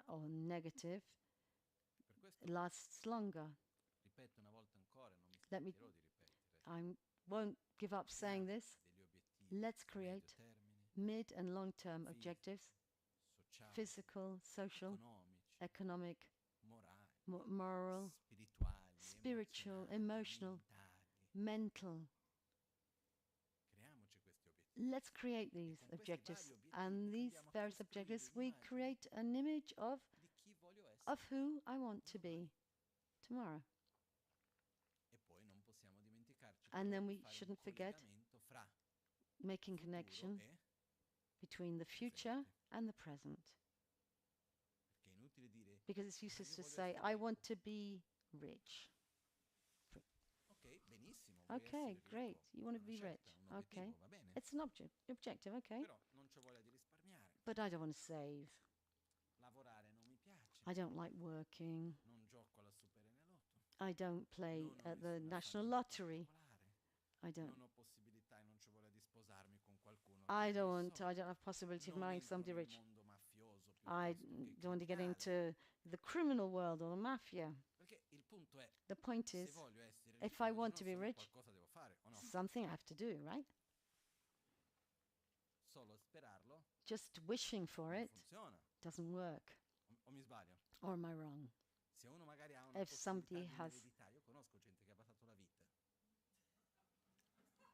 or negative, Per questo, it lasts longer. ripeto una volta ancora, non mi Let me- stancherò di ripetere, I won't give up saying creare this. degli obiettivi Let's a medio create termine, mid and long-term fisici, objectives, sociali, physical, social, economici, economic, morali, moral, spirituali, spiritual, emotional, mentali. mental. Creiamoci questi obiettivi. Let's create these con questi objectives. vari obiettivi And these andiamo a various costruire objectives, we l'immagine create an image di chi voglio essere. of who I want to be tomorrow. E poi non possiamo dimenticarci And then di we fare shouldn't un forget collegamento fra making futuro connection e between the future presente. and the present. Perché è inutile dire Because it's "Ah, useless io to voglio say, essere I ricco". want to be rich. Ok, benissimo, vuoi Okay, essere great. ricco, You want to è be una rich. scelta, un Okay. obiettivo, va bene. It's an objective, okay. Però non c'ho voglia di risparmiare. But I don't want to save. Lavorare non mi piace. I don't like working. Non gioco alla Superenalotto. I don't play Non ho at the nessuna National famiglia Lottery. particolare. I don't. Non ho possibilità e non c'ho voglia di sposarmi con qualcuno che I ha don't dei want. soldi. I don't have possibility of Non marrying entro somebody nel rich. mondo mafioso I piuttosto che don't want to get criminale. into the criminal world or the mafia. Perché il punto è, The point se is, voglio essere if ricco, I un want giorno to be solo rich, qualcosa devo fare, o no? something I have to do, right? Solo sperarlo Just wishing for non it funziona. doesn't work. O mi sbaglio? Or am I wrong? Se uno magari ha una If somebody possibilità has- di eredità, io conosco gente che ha passato la vita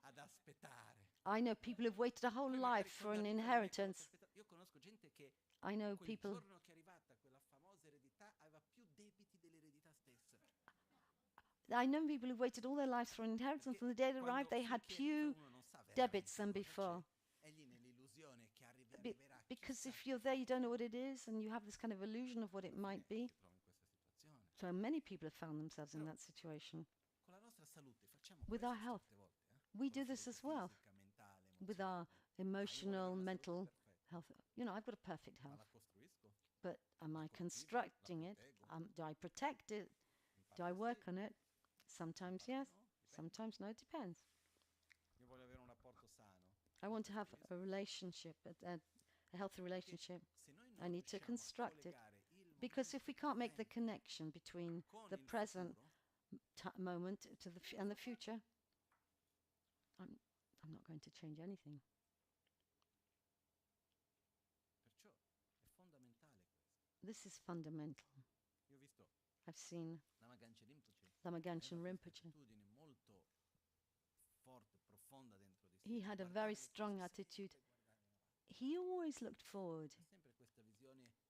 ad aspettare. I know people who've waited a whole Poi magari life for quando an arriva il momento inheritance. di aspettare- io conosco gente che I know quel people giorno che è arrivata quella I know people who waited all their lives for an inheritance. From the day it arrived, they had few debits than before. Because if you're there, you don't know what it is, and you have this kind of illusion of what it might be. So many people have found themselves in that situation. With our health, we do this as well. With our emotional, mental health. You know, I've got a perfect health. But am I constructing it? Do I protect it? Do I work on it? Sometimes yes, sometimes no, it depends. I want to have a relationship, a healthy relationship. I need to construct it. Because if we can't make the connection between the present moment to and the future, I'm not going to change anything. This is fundamental. I've seen Lama Michel Rinpoche. He had a very strong attitude. He always looked forward.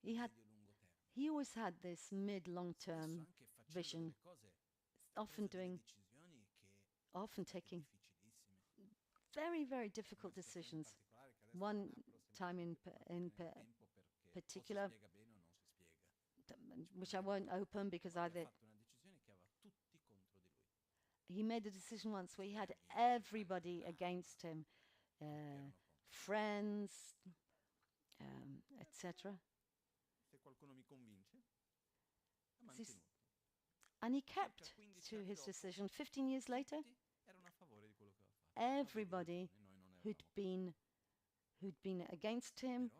He always had this mid-long-term vision, often taking very, very difficult decisions. One time in particular, which I won't open because he made a decision once where he had everybody against him, friends, etc. And he kept to his decision. 15 years later, everybody who'd been against him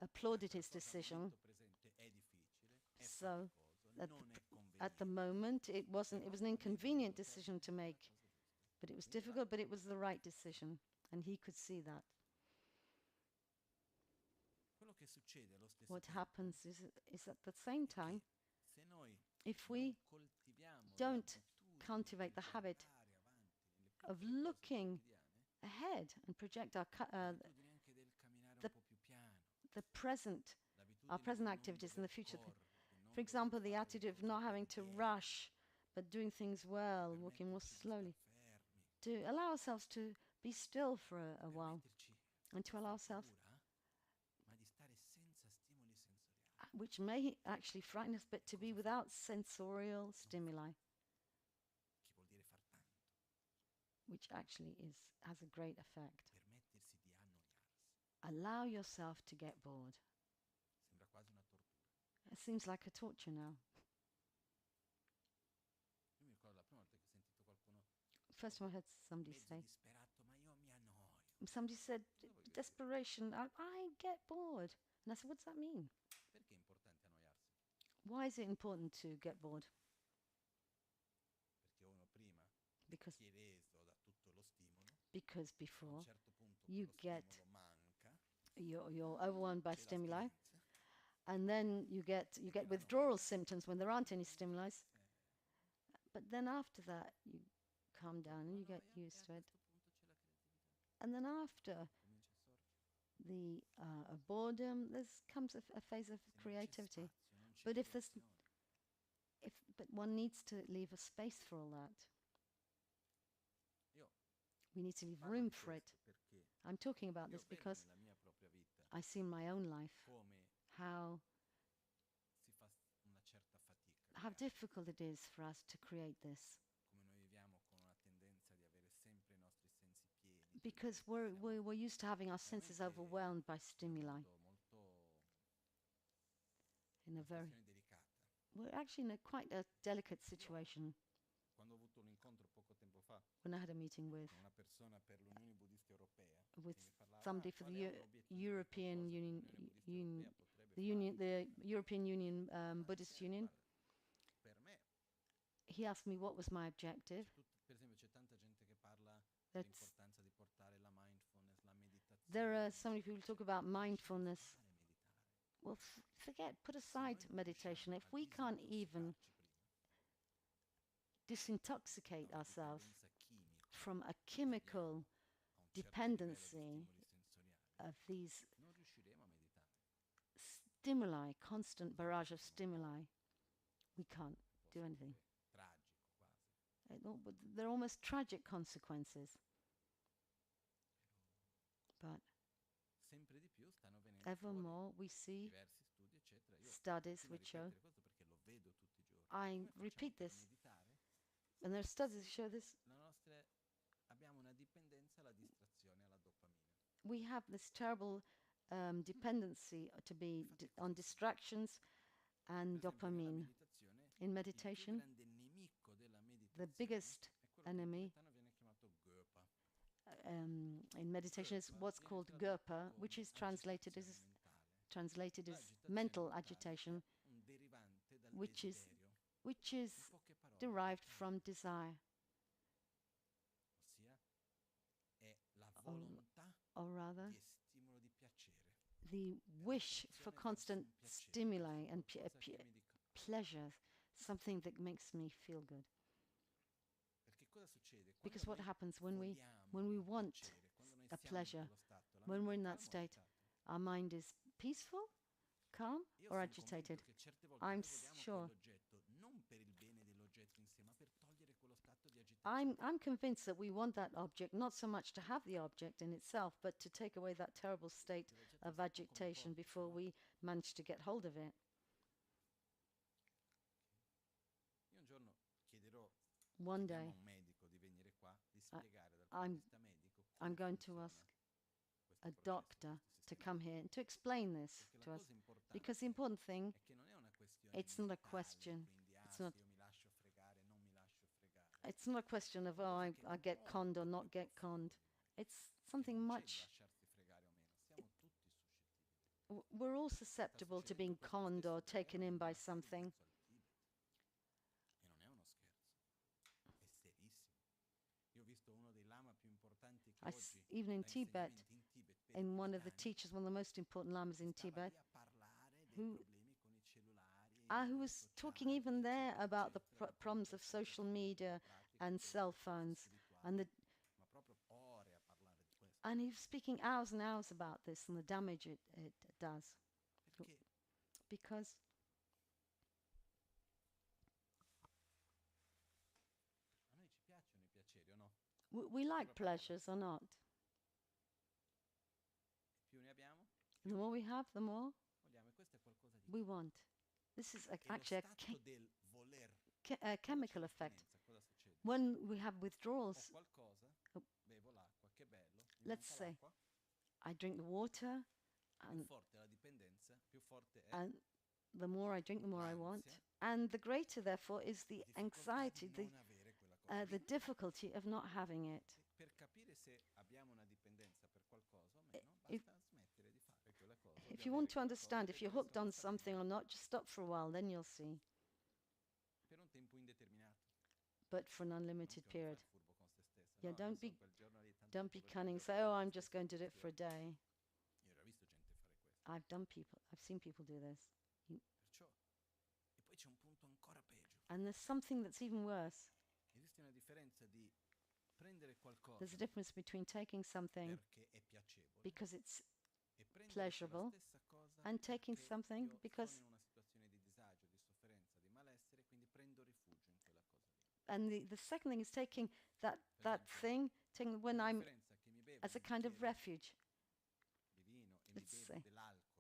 applauded his decision. So at the moment, it was an inconvenient decision to make, but it was difficult, but it was the right decision, and he could see that. What happens is at the same time, if we don't cultivate the habit of looking ahead and project our our present activities in the future. For example, the attitude of not having to rush, but doing things well, walking more slowly. To allow ourselves to be still for a while, and to allow ourselves, which may actually frighten us, but to be without sensorial stimuli, which actually has a great effect. Allow yourself to get bored. It seems like a torture now. First time I heard somebody said, desperation, I get bored. And I said, what does that mean? Why is it important to get bored? Because before you get, you're overwhelmed by stimuli, and then you get withdrawal symptoms when there aren't any stimuli. But then after that, you calm down and you get used to it. And then after the boredom, comes a phase of creativity. But but one needs to leave a space for all that. We need to leave room for it. I'm talking about this because I see in my own life how difficult it is for us to create this. Because we're used to having our senses overwhelmed by stimuli. We're actually in quite a delicate situation. When I had a meeting with somebody for the European Union, the European Union Buddhist Union, he asked me what was my objective. There are so many people who talk about mindfulness. Well, put aside meditation. If we can't even disintoxicate ourselves from a chemical dependency of these stimuli, constant barrage of stimuli, we can't do anything. They're almost tragic consequences. But sempre di più stanno venendo ever fuori more we see diversi studi, eccetera. Io studies continuo a which show, ripetere questo perché lo vedo tutti i giorni. I Come facciamo repeat per this, meditare? and there are studies that show this. Abbiamo una dipendenza alla distrazione, alla dopamina. We have this terrible dependency to be on distractions and Per esempio, nella dopamine. meditazione, In il meditation, più grande nemico della the meditazione biggest è quello che in enemy tibetano viene chiamato gopa. in meditation is what's called Gurpa, which is translated as mental agitation, Un derivante dal which is desiderio. In poche parole, derived from desire, ossia è la volontà or rather di stimolo di piacere. the wish for constant stimuli and pleasure, something that makes me feel good. Perché cosa succede? Because what happens when we vogliamo want piacere, quando noi a siamo in pleasure, quello stato, la when mente we're è in that calma o state, agitata? our mind is peaceful, calm, Io or sono agitated. convinto che certe volte I'm noi vogliamo sure. quell'oggetto non per il bene dell'oggetto in sé, ma per togliere quello stato di agitazione. I'm convinced that we want that object not so much to have the object in itself, but to take away that terrible state of agitation before we manage to get hold of it. Io un giorno chiederò One a day, un medico di venire qua, di spiegare dal I'm punto di vista medico I'm come going to funziona ask questo a processo, doctor questo to sistema. come here and to explain this Perché to la us. cosa importante Because the important thing, è che non è una questione it's not a mentale, question. quindi It's se not. io mi lascio fregare, non mi lascio fregare. It's not a question of I get conned or not get conned. It's something much. Lasciarsi fregare o meno, siamo tutti suscettibili. We're all susceptible to being conned or taken in by something. E non è uno scherzo, è serissimo. Io ho visto uno dei lama più importanti che oggi Even in dà Tibet, insegnamenti in Tibet per in i one of the tibetani, teachers, one of the most important lamas in stava Tibet, lì a parlare dei who problemi con i cellulari e who i was talking sociali, even there eccetera, about the eccetera, di problems come of possono social gestire media la pratica, and con cell i phones, spirituali, and ma proprio ore a parlare di questo. and he was speaking hours and hours about this and the damage it does. Perché Because a noi ci piacciono i piaceri, o no? we like pleasures or not. E più ne abbiamo, And the more we have, the more vogliamo, e questo è qualcosa di we want. This is E actually lo stato del voler, a quando c'è chemical effect. l'astinenza, cosa succede? When we have Ho withdrawals, qualcosa, bevo l'acqua, che bello, mi let's manca say l'acqua, I drink the water, più and forte è la dipendenza, più forte è and the more I drink, the more I want, l'ansia, and the greater, therefore, is the difficoltà anxiety, di non avere quella cosa the lì. difficulty of not having it. Per capire se abbiamo una dipendenza per qualcosa o meno, If- basta smettere di fare quella cosa. o di If you want avere to quella cosa, understand e if you're vedere hooked se on non sta bene. something or not, just stop for a while, then you'll see. Per un tempo indeterminato. But for an Non unlimited che uno period. fa il furbo con se stesso. Yeah, No, don't non so, be- quel giorno lì, tanto Don't be quello cunning. lì Say, devo oh, fare I'm se just stesso going to do it tutti for a i giorni. day. Io ho già visto gente fare questo. I've seen people do this. Perciò, e poi c'è un punto ancora peggio. And there's something that's even worse. Esiste una differenza di prendere qualcosa There's a difference between taking something perché è piacevole because it's e prendere pleasurable quella stessa cosa and taking perché something io because sono in una situazione di disagio, di sofferenza, di malessere, quindi prendo rifugio in quella cosa lì. and the second thing is taking that esempio, thing, taking when La I'm differenza che mi bevo as a un kind of bicchiere refuge. di vino e mi Let's bevo say. dell'alcol.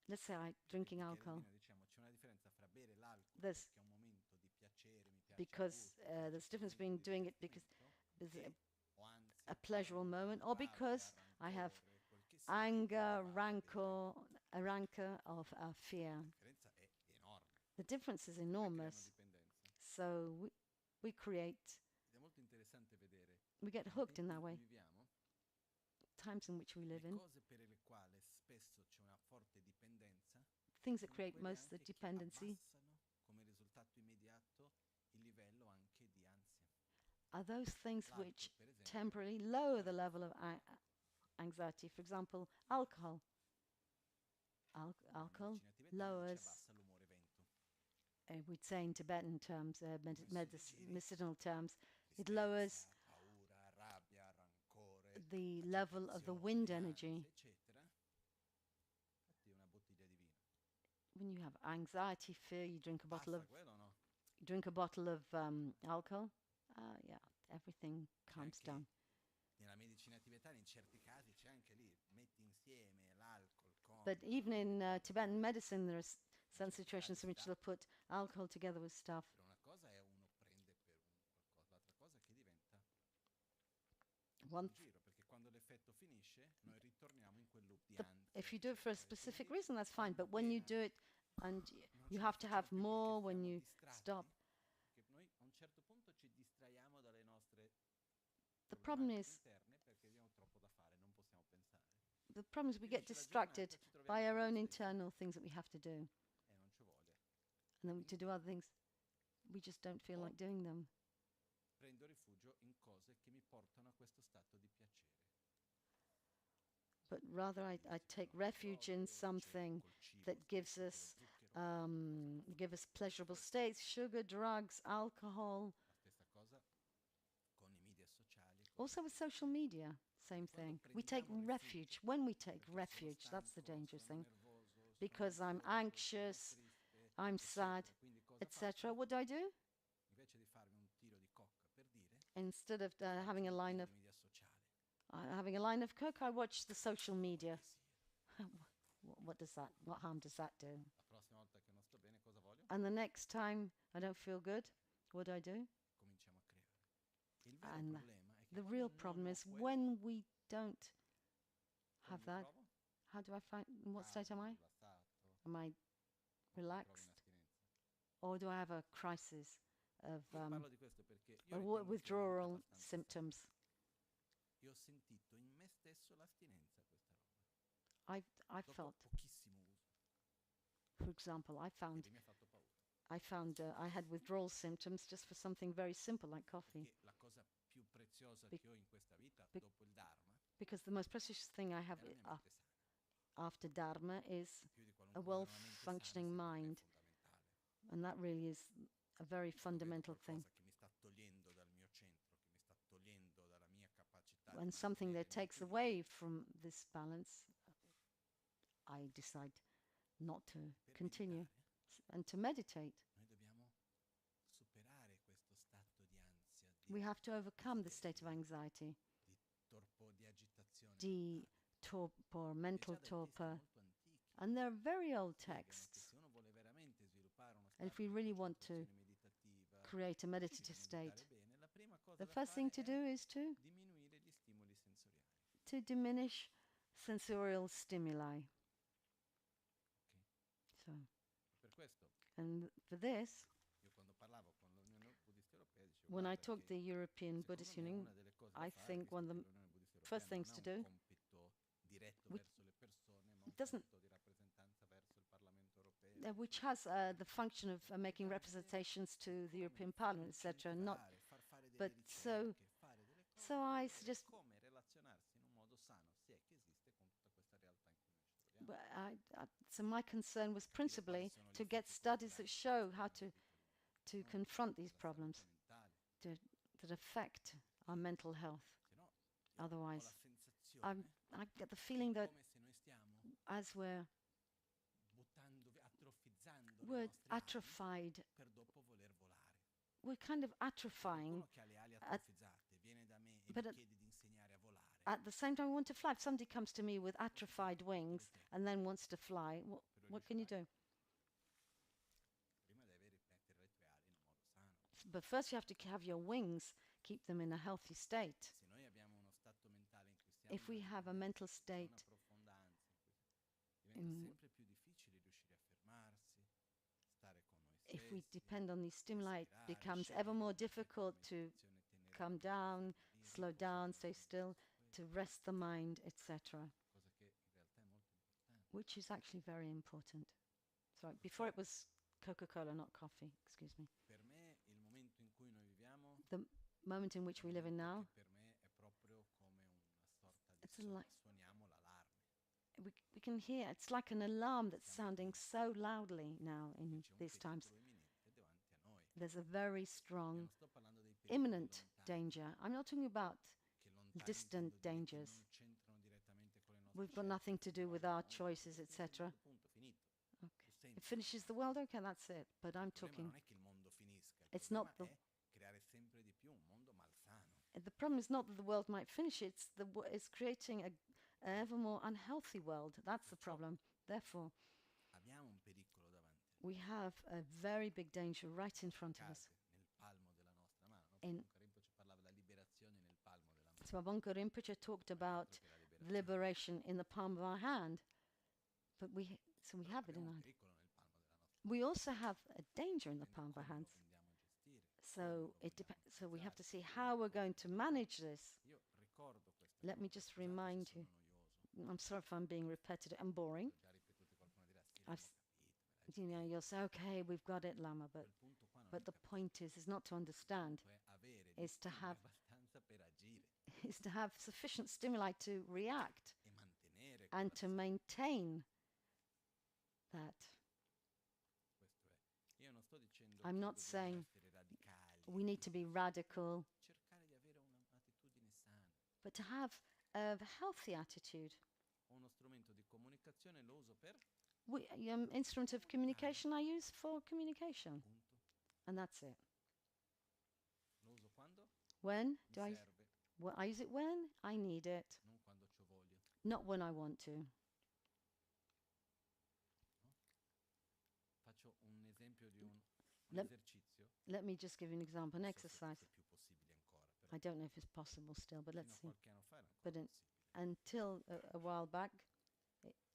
Let's say I Il drinking bicchiere di alcohol vino, diciamo, c'è una differenza fra bere l'alcol There's- perché è un momento di piacere, mi piace il because gusto, mi piace there's il difference momento between di doing it because divertimento, there's e ho ansia, a pleasurable paura, moment, or rabbia, because I have rancore, quel che sia, anger, mi vado a bere. a rancor of fear. La differenza è enorme. The difference is Come creiamo enormous. dipendenza? So we create, Ed è molto interessante vedere we get i hooked in tempi that in way. cui viviamo, Times in which we live le in, cose per le quali spesso c'è una forte dipendenza, things that sono create quelle most of the anche che dependency abbassano come risultato immediato il livello anche di ansia. are those things L'alcol, which per esempio, temporarily lower the level of anxiety. For example, alcohol. la Alcohol medicina tibetana dice lowers, abbassa l'umore vento. we'd say in Tibetan terms, Come se giri medicinal terms, it lowers tristezza, paura, rabbia, rancore, the level of the wind energy. ansia, eccetera. Infatti una bottiglia di vino. When you have anxiety, fear, you drink a bottle Basta of quello o no? alcohol, yeah, everything calms down. Nella medicina tibetana in certi casi c'è anche lì, metti insieme l'alcol con... But even in Tibetan medicine, there are some situations in which they'll put alcohol together with stuff. Una cosa è uno prende per qualcosa, l'altra cosa è che diventa One un giro, perché quando l'effetto finisce noi ritorniamo in quel loop di the, ansia. if you do it for a specific Quindi, reason, that's fine. quando But when you appena do it and non you ce la have to have facciamo più more perché when siamo you distratti, stop. che noi a un certo punto ci distraiamo dalle nostre The problem problematiche is interne perché abbiamo troppo da fare, non possiamo pensare. we get Finisce la distracted giornata, ci troviamo by our con own noi stessi internal things that we have to do, e non ci vuole. and then to do other things, we just don't feel like doing them. Prendo rifugio in cose che mi portano a questo stato di piacere. But rather, I take refuge in something that gives us pleasurable states: sugar, drugs, alcohol. La stessa cosa con i media sociali. Also with social media, same thing. We take refuge. When we take refuge, that's the dangerous thing. Because I'm anxious, I'm sad, etc. What do? Invece di farmi un tiro di cocca per dire, Instead of having a line of media sociale. Coke, I watch the social media. What does that? What harm does that do? La prossima volta che non sto bene, cosa voglio? And the next time I don't feel good, what do? Cominciamo a creare. Il vero And problema è che the quando real non problem ho is quello, when we don't have come mi that. trovo? How do I find? In what state am I? Rilassato, Am I mi trovo in relaxed, astinenza. or do I have a crisis of Io parlo di questo perché io or ritengo che withdrawal abbastanza symptoms? Io ho sentito in me stesso l'astinenza a questa roba. I Dopo felt, pochissimo uso. for example, E lì mi ha fatto paura. I had withdrawal symptoms just for something very simple like coffee. Perché la cosa più preziosa che ho in questa vita, dopo il Dharma, Because the most precious thing I è have la mia mente sana. after Dharma is Più di a qualunque cosa, una mente sana, well-functioning secondo me, è mind. fondamentale. And that really is a very Quando vedo fundamental thing. qualcosa che mi sta togliendo dal mio centro, che mi sta togliendo dalla mia capacità When di something mantenere that il takes mio away equilibrio, from this balance, I decide not to per continue meditare, and to meditate. noi dobbiamo superare questo stato di ansia, We have to overcome the state of desiderio, anxiety, di torpore, di agitazione the mentale. torpor, E mental già dai testi torpor. molto antichi And they're very old spiegano che texts. se uno vuole veramente sviluppare uno And if stato we di really want to concentrazione meditativa, create a riuscire meditative a state, meditare bene, la prima cosa the da first thing fare to è do is to diminuire gli stimoli sensoriali. diminish sensorial stimuli. Ok? So, Per questo and for this, io quando parlavo con l'Unione Buddista Europea dicevo when I guarda talk che the European secondo Buddhist me Union, una delle cose da I fare, think visto one of che the l'Unione Buddista first Europea things non to ha un do, compito diretto which verso le persone, ma un doesn't compito di rappresentanza verso il Parlamento Europeo, which has the function of making representations to the European Parliament, etc. Not, far fare delle but ricerche, fare delle cose so per I vedere suggest. come relazionarsi in un modo sano, se è che esiste, con tutta questa realtà in cui noi ci troviamo. So my concern was Capire quali principally sono gli to get effetti studies that collaterali di show questa how vita libera. to No, confront these la problems salute mentale. that affect our mental health. Se no, io Otherwise, ho la sensazione I get the che feeling è that come se noi stiamo as buttando, atrofizzando le we're nostre ali atrophied, per dopo voler volare. we're kind of atrophying. Qualcuno che ha le ali atrofizzate viene da me e but mi at- chiede di insegnare a volare. At the same time, we want to fly. If somebody comes to me with atrophied wings and then wants to fly, what can you do? Prima devi rimettere le tue ali in un modo sano. But first, you have to have your wings, keep them in a healthy state. Se noi abbiamo uno stato mentale in cui siamo If we have a mental c'è state, una profonda ansia in cui diventa sempre più difficile riuscire a fermarsi, stare con noi stessi, if we depend on these stimuli, it respirare, becomes scegliere ever more un momento di difficult to meditazione, tenere come la down, mente slow ferma, down, riposare stay la still, mente su to quello, rest the mind, etc., cosa che in realtà è molto importante. which is actually very important. Sorry, before it was Coca-Cola, not coffee, excuse me. Per me il momento in cui noi viviamo The moment in which è un we live in momento now, che per me è proprio come una sorta di It's like- suoniamo l'allarme. we can hear, it's like an alarm that's sounding so loudly now in C'è un these times. pericolo imminente davanti a noi. There's a very E strong, non sto parlando dei pericoli imminent lontani, danger. I'm not talking about che lontani distant intendo dire che dangers. non c'entrano direttamente con le nostre We've got scelte, nothing to che do with our riguardano choices, il etc. mondo, punto, finito. Okay. Tu It senti finishes the il mondo. world, okay, that's it. But I'm Il problema talking, non è che il mondo finisca, il It's problema not the- è creare sempre di più un mondo the problem is not that the world might finish, it's creating a ever more unhealthy world. That's the problem. Therefore, abbiamo un pericolo davanti, we have a very big danger right in front of us. nel palmo della nostra mano. No? In- Rinpoche parlava della liberazione nel palmo della mano. Swabanka Rinpoche talked about Altro che la liberazione. liberation in the palm of our hand, but we have it in Abbiamo our un hand. pericolo nel palmo della nostra We also have a danger in the mano. palm of our hands. Come lo andiamo a gestire? So we have to see how we're going to manage this. Io ricordo questa Let me cosa, just scusate se remind sono you. noioso. I'm sorry if I'm being repetitive and boring. L'ho già ripetuto, qualcuno dirà sì, I've l'abbiamo capito, me l'hai You'll say, okay, we've got it, Lama, già- quel punto qua non but è the capire, point is not to understand, è avere gli is to stimoli have abbastanza per agire is to have sufficient stimuli to react e mantenere and quella to maintain that. questo è. Io non sto dicendo I'm che not dobbiamo saying essere radicali, we need to be radical, cercare di avere un'attitudine sana. but to have a healthy attitude. Ho uno strumento di comunicazione, lo uso per Instrument of communication I use for communication, punto. and that's it. Lo uso quando When mi do I? serve, I use it when I need it, non quando c'ho voglia. not when I want to. No? Faccio un esempio di un Let- esercizio. Let me just give you an example, an Non so se exercise. è più possibile ancora, però I don't know if it's possible still, but fino let's a see. qualche anno fa era But ancora possibile. Until a while back,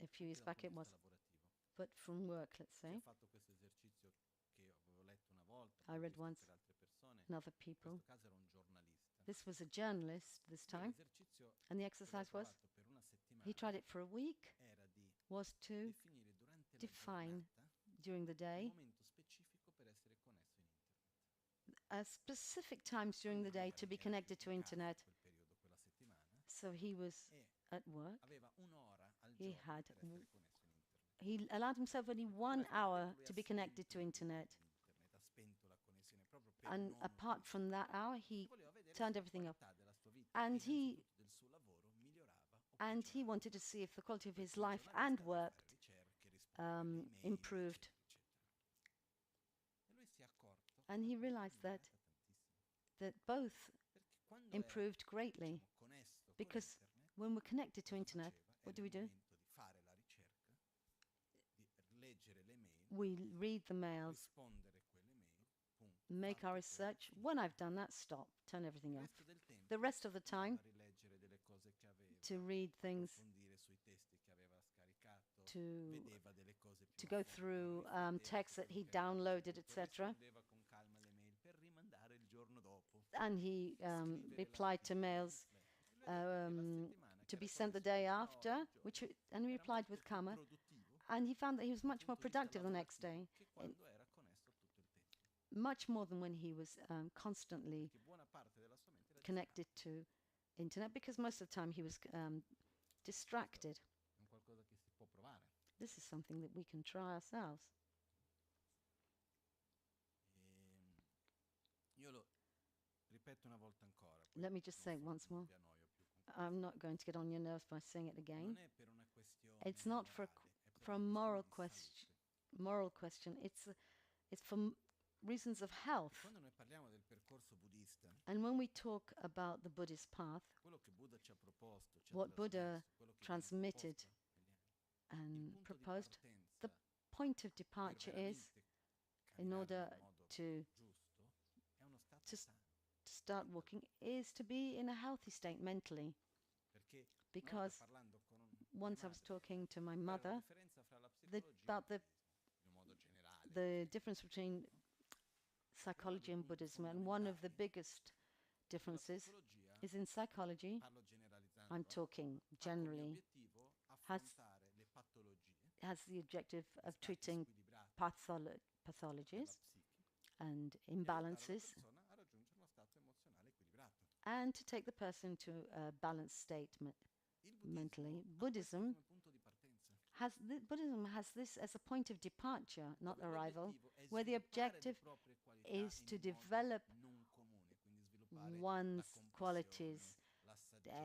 a few years Anche dal back, it punto was. di vista lavorativo. But from work, let's Chi ha say, fatto questo esercizio che avevo letto una volta, I poi ho read visto once per altre persone, and other in people. questo caso era un giornalista. This was a journalist this Lui time, l'esercizio and the che exercise aveva was provato per una settimana he tried it for a week, era di was to definire durante la define giornata during the un day momento specifico per essere connesso in internet. specific times during the Quindi lui day era to be in connected to casa internet. quel periodo, quella settimana, So he was e at work. aveva un'ora al He giorno had per essere connesso in internet. he allowed himself only 1 hour to be connected to internet, Ha spento la connessione proprio per and non apart from that hour, he voleva vedere turned se la everything up. qualità della sua vita And e he innanzitutto del suo lavoro migliorava o and he peggiorava. wanted to see if the quality of his Perché il life giornalista and deve work fare ricerche, rispondere alle email, improved. eccetera, eccetera. E lui si è accorto che And la he qualità realized that migliorata tantissimo. that both Perché quando improved era, greatly, diciamo, connesso con because internet, when we're connected to cosa internet, faceva? what Era do we il do? momento di fare la ricerca, di leggere le mail, We read the mails, rispondere a quelle mail, punto. make our Fatto, poi research. finito. When I've done that, stop, turn everything Il off. resto del tempo The rest of the time, andava a rileggere delle cose che aveva, to read things, approfondire sui testi che aveva scaricato, to vedeva delle cose più go a fondo, through rifletteva texts su that quello he che aveva downloaded, ricevuto, etc. rispondeva con calma alle mail per rimandare il giorno dopo. And he Scrivere replied to l'articolo, mails riflettere. E vedeva che la settimana to che be era sent the connesso day quella after, ora al giorno, and he era replied molto with più karma, produttivo and he found that he was dal much more punto di vista productive the next day, lavorativo che quando era connesso tutto il tempo. much more than when he was constantly Perché buona parte della sua mente era connected distratta. to internet, because most of the time he was distracted. È un qualcosa che si può provare. This is something that we can try ourselves. Io lo ripeto una volta ancora. Let me just say it once more. Non vi annoio più con questo. I'm not going to get on your nerves by saying it again. Non è per una questione It's not for morale, è per for a una moral questione di salute. moral question. It's for reasons of health. Quando noi parliamo del percorso buddista, And when we talk about the Buddhist path, quello che Buddha ci ha proposto, ci ha what Buddha trasmesso, quello che viene transmitted proposto negli anni, il and punto di proposed, partenza the point of per departure is veramente in camminare order nel modo to giusto è uno stato to sano. start walking is to be in a healthy state mentally. Perché Because parlando con once I was talking to my qual è la mother differenza fra la about psicologia e il buddismo, in un modo generale. the difference between psychology and Buddhism, and one of the biggest differences is in psychology. Parlo generalizzando, I'm talking ha come generally, obiettivo has affrontare le patologie, has the objective of stati treating squilibrati pathologies della psiche, and e aiutare la imbalances, persona a raggiungere uno stato emozionale equilibrato. and to take the person to a balanced state Il mentally. buddismo ha questo come punto di partenza. Buddhism has this as a point of departure, not Dove arrival, l'obiettivo è where the sviluppare le objective proprie qualità is in to un modo develop non comune, quindi sviluppare one's la compassione, qualities, la saggezza,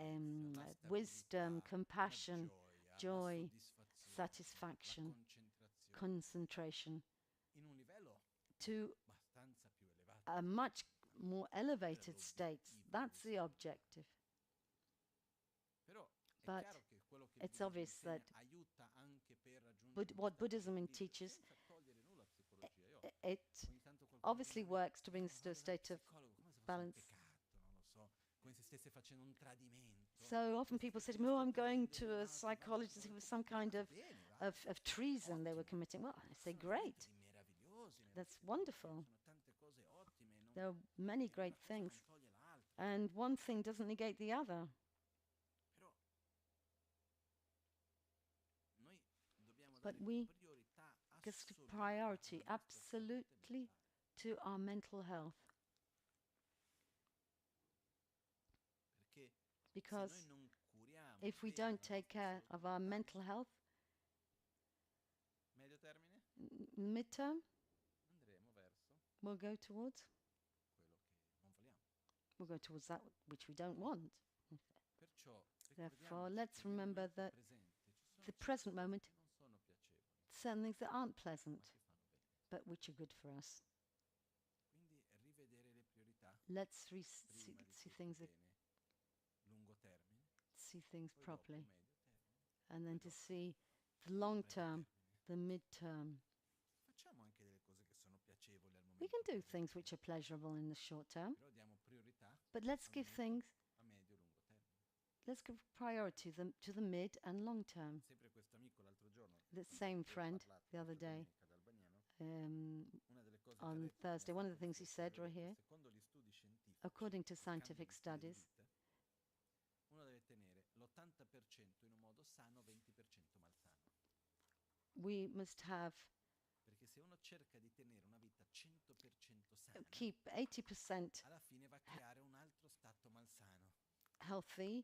la wisdom, stabilità, compassion, la joy, soddisfazione, satisfaction, la concentrazione, concentration, in un livello to abbastanza più elevato. a much more elevated states. That's the objective. But it's obvious that what Buddhism teaches, it obviously works to bring us to a state of balance. So often people say to me, oh, I'm going to a psychologist who was some kind of treason they were committing. Well, I say, great. That's wonderful. There are many great things. And one thing doesn't negate the other. But we give priority absolutely to our mental health. Because if we don't take care of our mental health, midterm, we'll go towards that which we don't want. Therefore, let's remember that the present moment, some things that aren't pleasant, but which are good for us. Let's see things properly, and then to see the long term, the midterm. We can do things which are pleasurable in the short term, but let's give priority to the mid and long term. The same friend the other day, on Thursday, one of the things he said right here, according to scientific studies, we must keep 80% healthy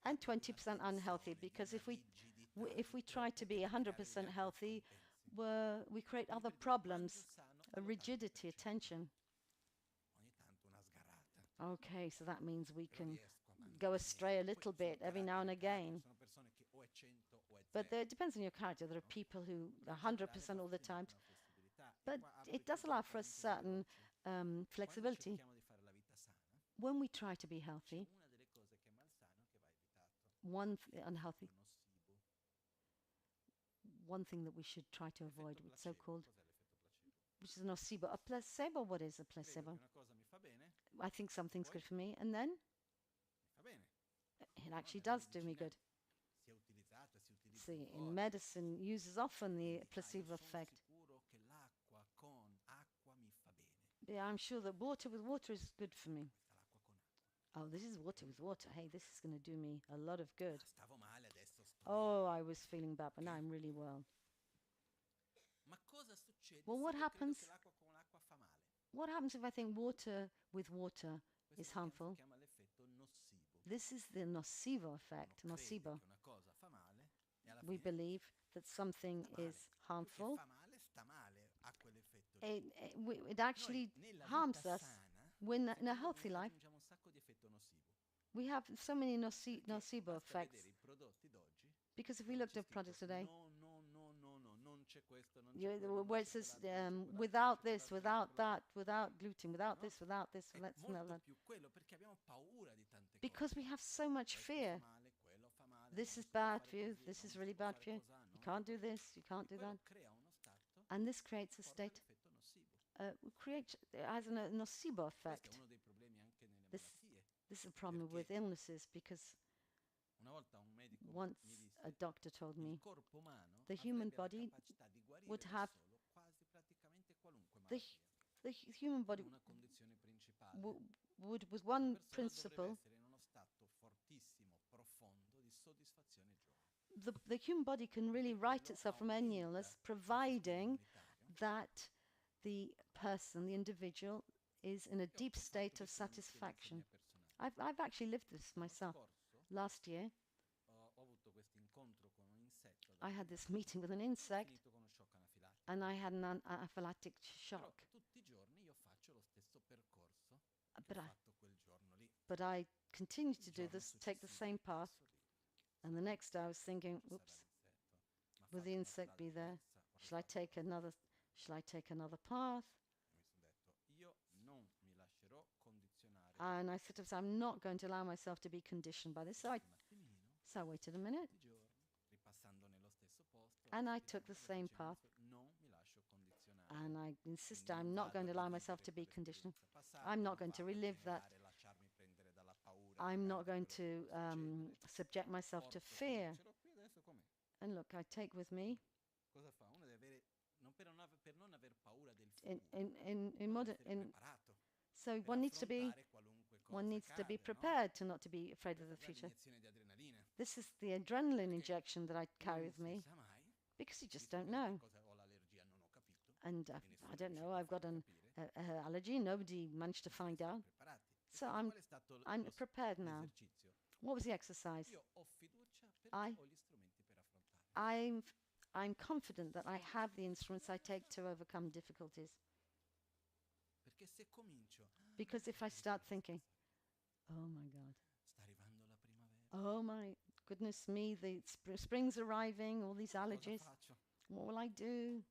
and 20% unhealthy, because if we try to be 100% healthy, we create other problems, rigidity, attention. Okay, so that means we can go astray a little bit every now and again. But it depends on your character. There are people who are 100% all the time. But it does allow for a certain flexibility. When we try to be healthy, one thing that we should try to avoid, so-called, which is nocebo. A placebo, what is a placebo? I think something's good for me, and then it actually does do me good. See, in medicine, uses often the placebo effect. Yeah, I'm sure that water with water is good for me. Oh, this is water with water. Hey, this is going to do me a lot of good. Oh, I was feeling bad, but now I'm really well. Well, what happens? What happens if I think water with water is harmful? This is the nocebo effect. Nocebo. We believe that something is harmful. It actually harms us. When in a healthy life, we have so many nocebo effects. Because if we looked at products today, where it says without this, without that, without gluten, without this, let's know that. Because we have so much fear. This is bad for you, this is really bad for you. You can't do this, you can't do that. And this creates a state, it has a nocebo effect. This is a problem with illnesses, because once a doctor told me the human body would have the human body would with one principle, the human body can really right itself from any illness, providing that the person, the individual, is in a deep state of satisfaction. I've actually lived this myself. Last year, I had this meeting with an insect, and I had an anaphylactic shock. But I continued to do this, take the same path, and the next day I was thinking, oops, will the insect be there? Shall I take another path? And I sort of said, I'm not going to allow myself to be conditioned by this. So I waited a minute. And I took the same path. And I insist I'm not going to allow myself to be conditioned. I'm not going to relive that. I'm not going to subject myself to fear. And look, I take with me so one needs to be prepared to not to be afraid of the future. This is the adrenaline injection that I carry with me, because you just don't know. And I don't know, I've got an allergy, nobody managed to find out. So I'm prepared now. What was the exercise? I'm confident that I have the instruments I take to overcome difficulties. Because if I start thinking, oh my God, oh my goodness me, the spring's arriving, all these allergies, what will I do?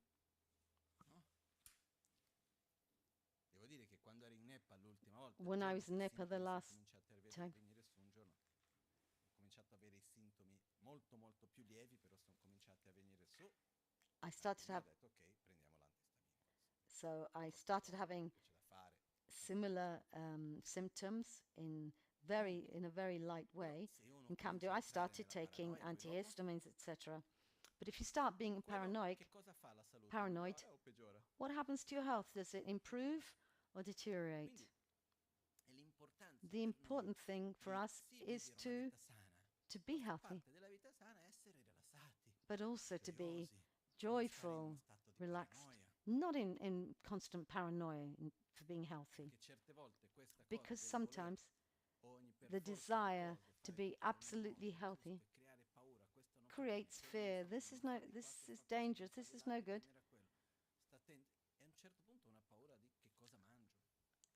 When I was in Nepal the last time, I started having similar symptoms in a very light way. In Kathmandu, I started taking antihistamines, etc. But if you start being paranoid, what happens to your health? Does it improve or deteriorate? The important thing for us is to be healthy, but also to be joyful, relaxed, not in constant paranoia for being healthy. Because sometimes the desire to be absolutely healthy creates fear. This is dangerous. This is no good.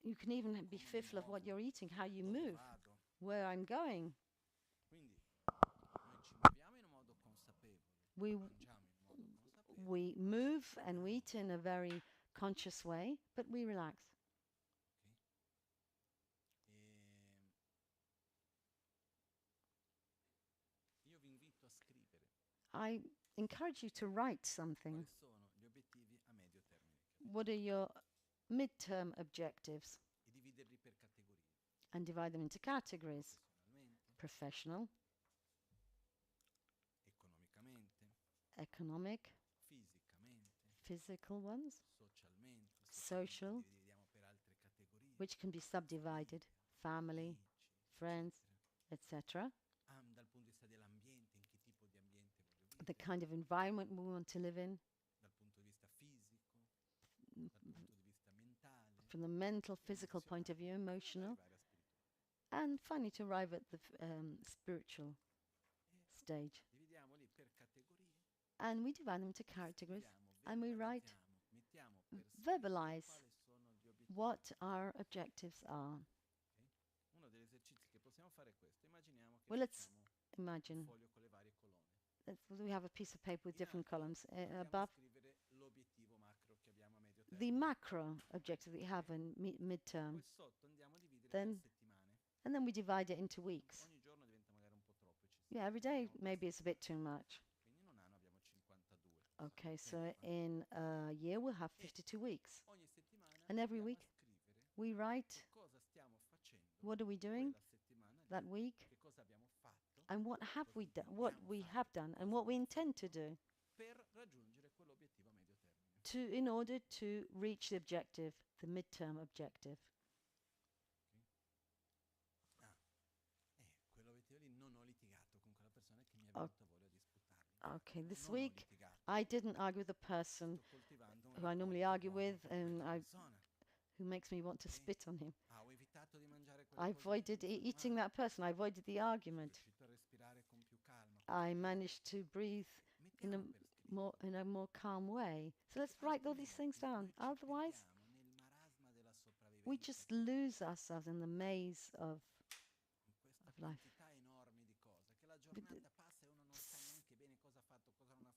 You can even be fearful of what you're eating, how you move, where I'm going. We move and we eat in a very conscious way, but we relax. I encourage you to write something. What are your midterm objectives? And divide them into categories. Professional, economic, physical ones, social, which can be subdivided, family, friends, etc. The kind of environment we want to live in, from the mental, physical point of view, emotional, and finally to arrive at the spiritual stage. And we divide them into categories, and we write, verbalize what our objectives are. Well, let's imagine we have a piece of paper with different columns. Above, the macro objective that you have in midterm. And then we divide it into weeks. Yeah, every day maybe it's a bit too much. Okay, so in a year we'll have 52 weeks. And every week we write what are we doing that week, and what have we done, what we have done, and what we intend to do in order to reach the objective, the midterm objective. Okay, this week I didn't argue with the person who I normally argue with and who makes me want to spit on him. I avoided eating that person. I avoided the argument. I managed to breathe in a more calm way. So let's write all these things down. Otherwise, we just lose ourselves in the maze of life.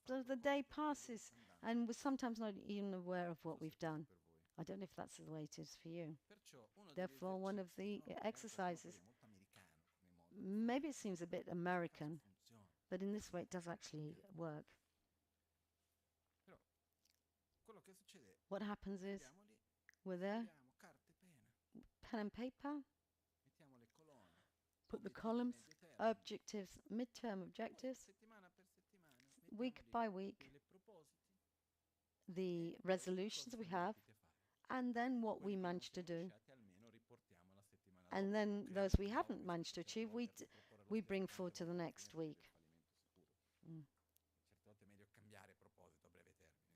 So the day passes, and we're sometimes not even aware of what we've done. I don't know if that's the way it is for you. Perciò uno degli Therefore, one of esercizi, the no, exercises, molto americano come modo di fare, maybe it seems a bit in questo American, caso funziona. but in this way it does actually work. Però quello che succede, What happens is andiamo lì, we're there, scriviamo carta e pena, pen and paper, mettiamo le colonne, put the obiettivi a columns, medio termine, objectives, midterm poi objectives, settimana per settimana, week mettiamo by lì week, i propositi the e poi resolutions cosa we siamo have, riusciti a fare. and then what Quelli we che non managed to siamo do. riusciti almeno riportiamo la settimana dopo. And then Creiamo those we di nuovo haven't questi managed to certe achieve, volte riproporre lo we stesso, bring tante forward to the volte alla next fine week. del fallimento sicuro. Mm. Certe volte è meglio cambiare proposito a breve termine.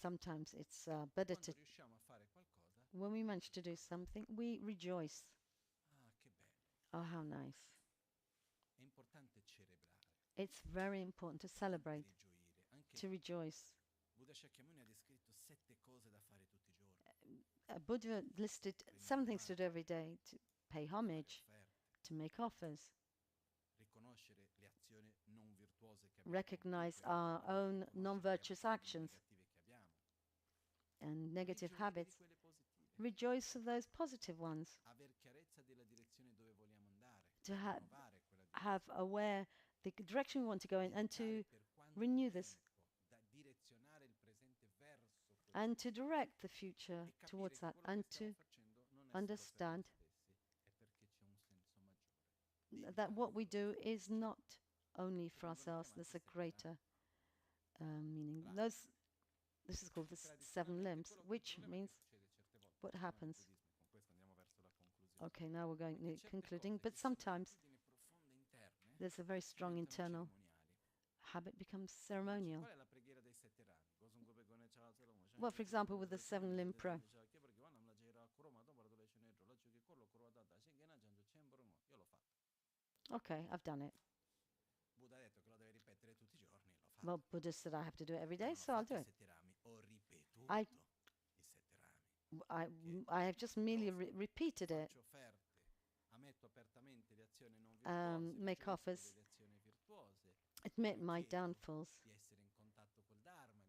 Sometimes it's better Quando to, riusciamo a fare qualcosa, when we manage to do something, we rejoice. ah, che bello. Oh, how nice. È importante celebrare, It's very important to celebrate, rigioire. Anche to rejoice. Buddha Shakyamuni ha descritto 7 cose da fare tutti i giorni. Buddha listed 7 things to do every day: to pay homage, Fare offerte, to make offers, riconoscere le azioni non virtuose che abbiamo recognize compiuto, our own riconoscere le non-virtuous abitudini actions negative che abbiamo, and negative rigioire di habits. quelle positive, Rejoice of those positive ones. aver chiarezza della direzione dove vogliamo andare, To rinnovare quella have aware the direction we want to go in, and to dedicare per quanto renew this, tempo, da direzionare il presente verso quello and to direct the future e capire towards che that, quello and che stiamo to facendo non è understand solo per noi stessi, è perché c'è un senso maggiore. that what we do is not only Che for vengono ourselves. There's a chiamati 7 greater meaning. Lati. This is called the seven Tradizionalmente limbs, quello che il which problema means che succede certe volte what no, nel happens. buddismo, e con questo andiamo verso la conclusione, Okay, now we're going è che certe concluding, cose but che sono sometimes abitudini profonde interne there's a very strong diventano internal cerimoniali. habit becomes Dice, ceremonial. qual è la preghiera dei 7 rami? Well, for example, with the 7 limb prayer. Io l'ho fatto. Okay, I've done it. Buddha ha detto che lo deve ripetere tutti i giorni, l'ho fatto. Well, Buddha said I have to do it every Non day, ho so I'll fatto do i it. 7 rami, ho ripetuto I- i 7 rami. I have just merely repeated it. Faccio offerte, ammetto apertamente le azioni non virtuose, Make offers, delle azioni virtuose, admit my chiedo downfalls. di essere in contatto col Dharma,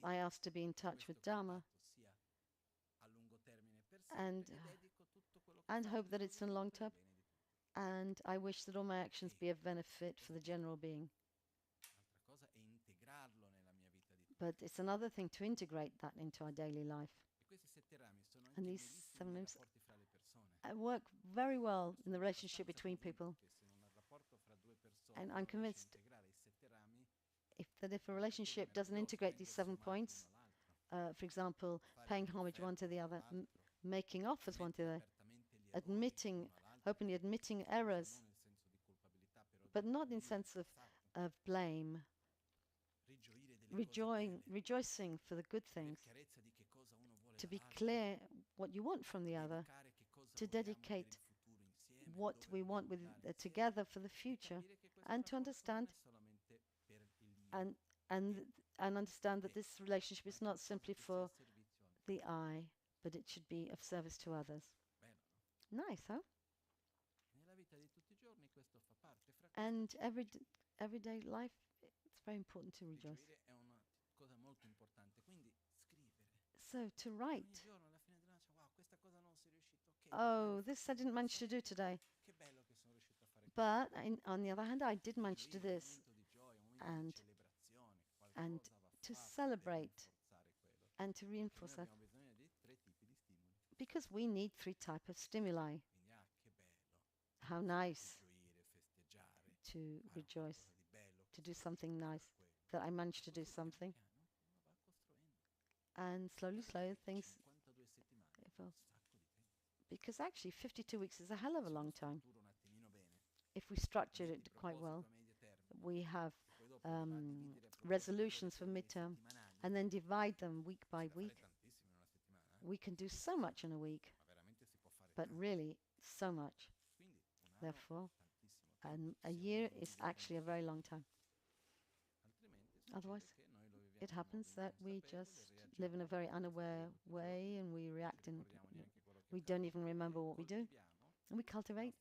I ask to be in touch with Dharma sia a lungo termine per and sempre, e dedico tutto quello che and faccio hope that al it's in giorno long per il term. bene di tutti. And I wish that all my actions be of benefit for the general being. Altra cosa è integrarlo nella mia vita di tutti. But it's another thing to integrate that into our daily life. E questi 7 rami sono anche And these bellissimi 7 nei limbs rapporti fra le persone. work very well in the Sono relationship abbastanza between convinto people. che se in un rapporto fra due persone And I'm non riesci a convinced integrare i 7 rami, if a relationship doesn't integrate these 7 points, for example, paying homage one to the other, making offers one to the other, openly admitting errors, but not in sense of blame, rejoicing for the good things, to be clear what you want from the other, to dedicate what we want together for the future, and to understand and understand that this relationship is not simply for the I, but it should be of service to others. Nice, huh? And everyday life, it's very important to rejoice. So to write, oh, this I didn't manage to do today. But on the other hand, I did manage to do this. And to celebrate and to reinforce that. Because we need 3 types of stimuli. How nice to rejoice, to do something nice, that I managed to do something. And slowly, things evolve. Because actually 52 weeks is a hell of a long time. If we structure it quite well, we have resolutions for midterm and then divide them week by week. We can do so much in a week, but really so much. Therefore, a year is actually a very long time. Otherwise, it happens that we just live in a very unaware way and we react and we don't even remember what we do. And we cultivate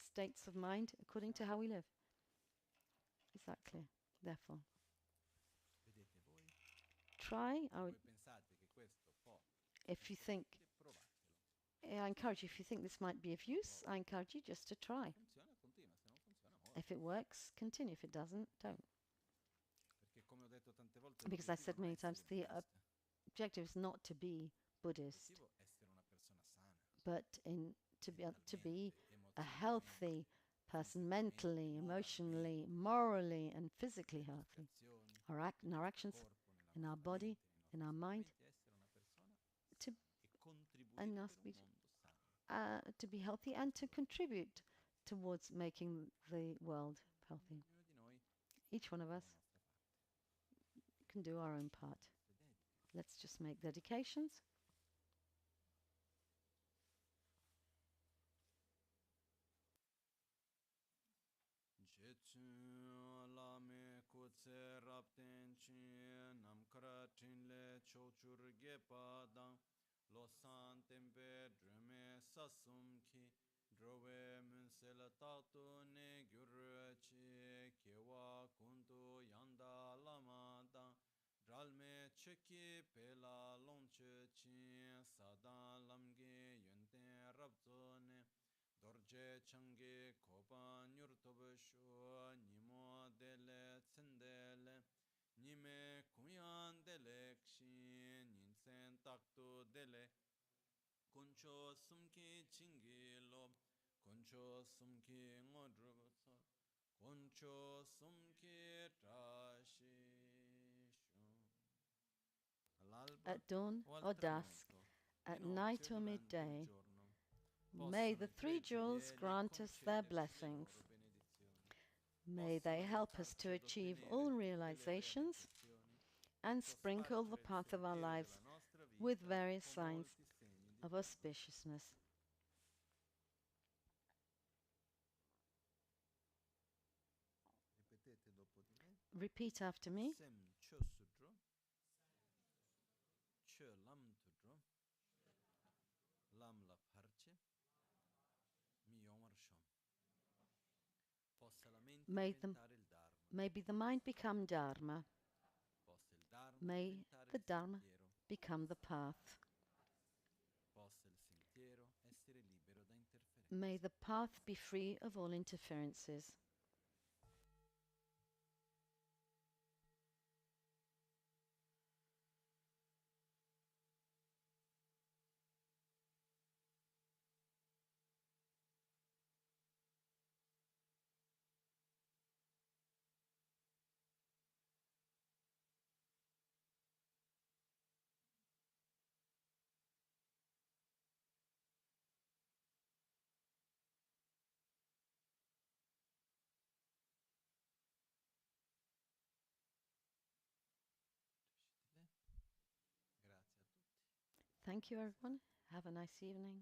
states of mind according to how we live. Is that clear? Therefore, try, Se voi pensate che questo può, if you think, provatelo. I encourage you, if you think this might be of use, I encourage you just to try. Funziona, continua, se non funziona, muore. If it works, continue. If it doesn't, don't. Perché come ho detto tante volte, Because I l'obiettivo said non è many times, essere the buddista. objective is not to be Buddhist, L'obiettivo è essere una persona sana, but to be a mentalmente, healthy person, mentally, emotionally, morally, and physically nelle healthy. nostre azioni, In our nel actions, nostro corpo, in our nella nostra body, mente, nei in our nostri mind, sentimenti, essere una persona to, e contribuire and our per un speech, mondo sano. to be healthy and to contribute towards making the world healthy. Ognuno di noi Each one of fa us la nostra parte. can do our own part. Le dediche. Let's just make dedications. Jetsun lame kutse rapten chin namkara chinle chochur gepa dang losan tempe drume sasum ki drove munsel tatu ne gyur chi kewa kuntu yanda lama dang dralme cheki pela longche chin sadan lamge yunten rabzo ne Dorje changi kopa nyurtobe shu nimo dele tsendele nime kunyan dele kshin ninsen taktu dele koncho sumki chingi lob koncho sumki ngodrubo koncho sumki trashi shun At dawn or dusk, at night or midday, may the three jewels grant us their blessings. May they help us to achieve all realizations and sprinkle the path of our lives with various signs of auspiciousness. Repeat after me. May the mind become Dharma. May the Dharma become the path. May the path be free of all interferences. Thank you, everyone. Have a nice evening.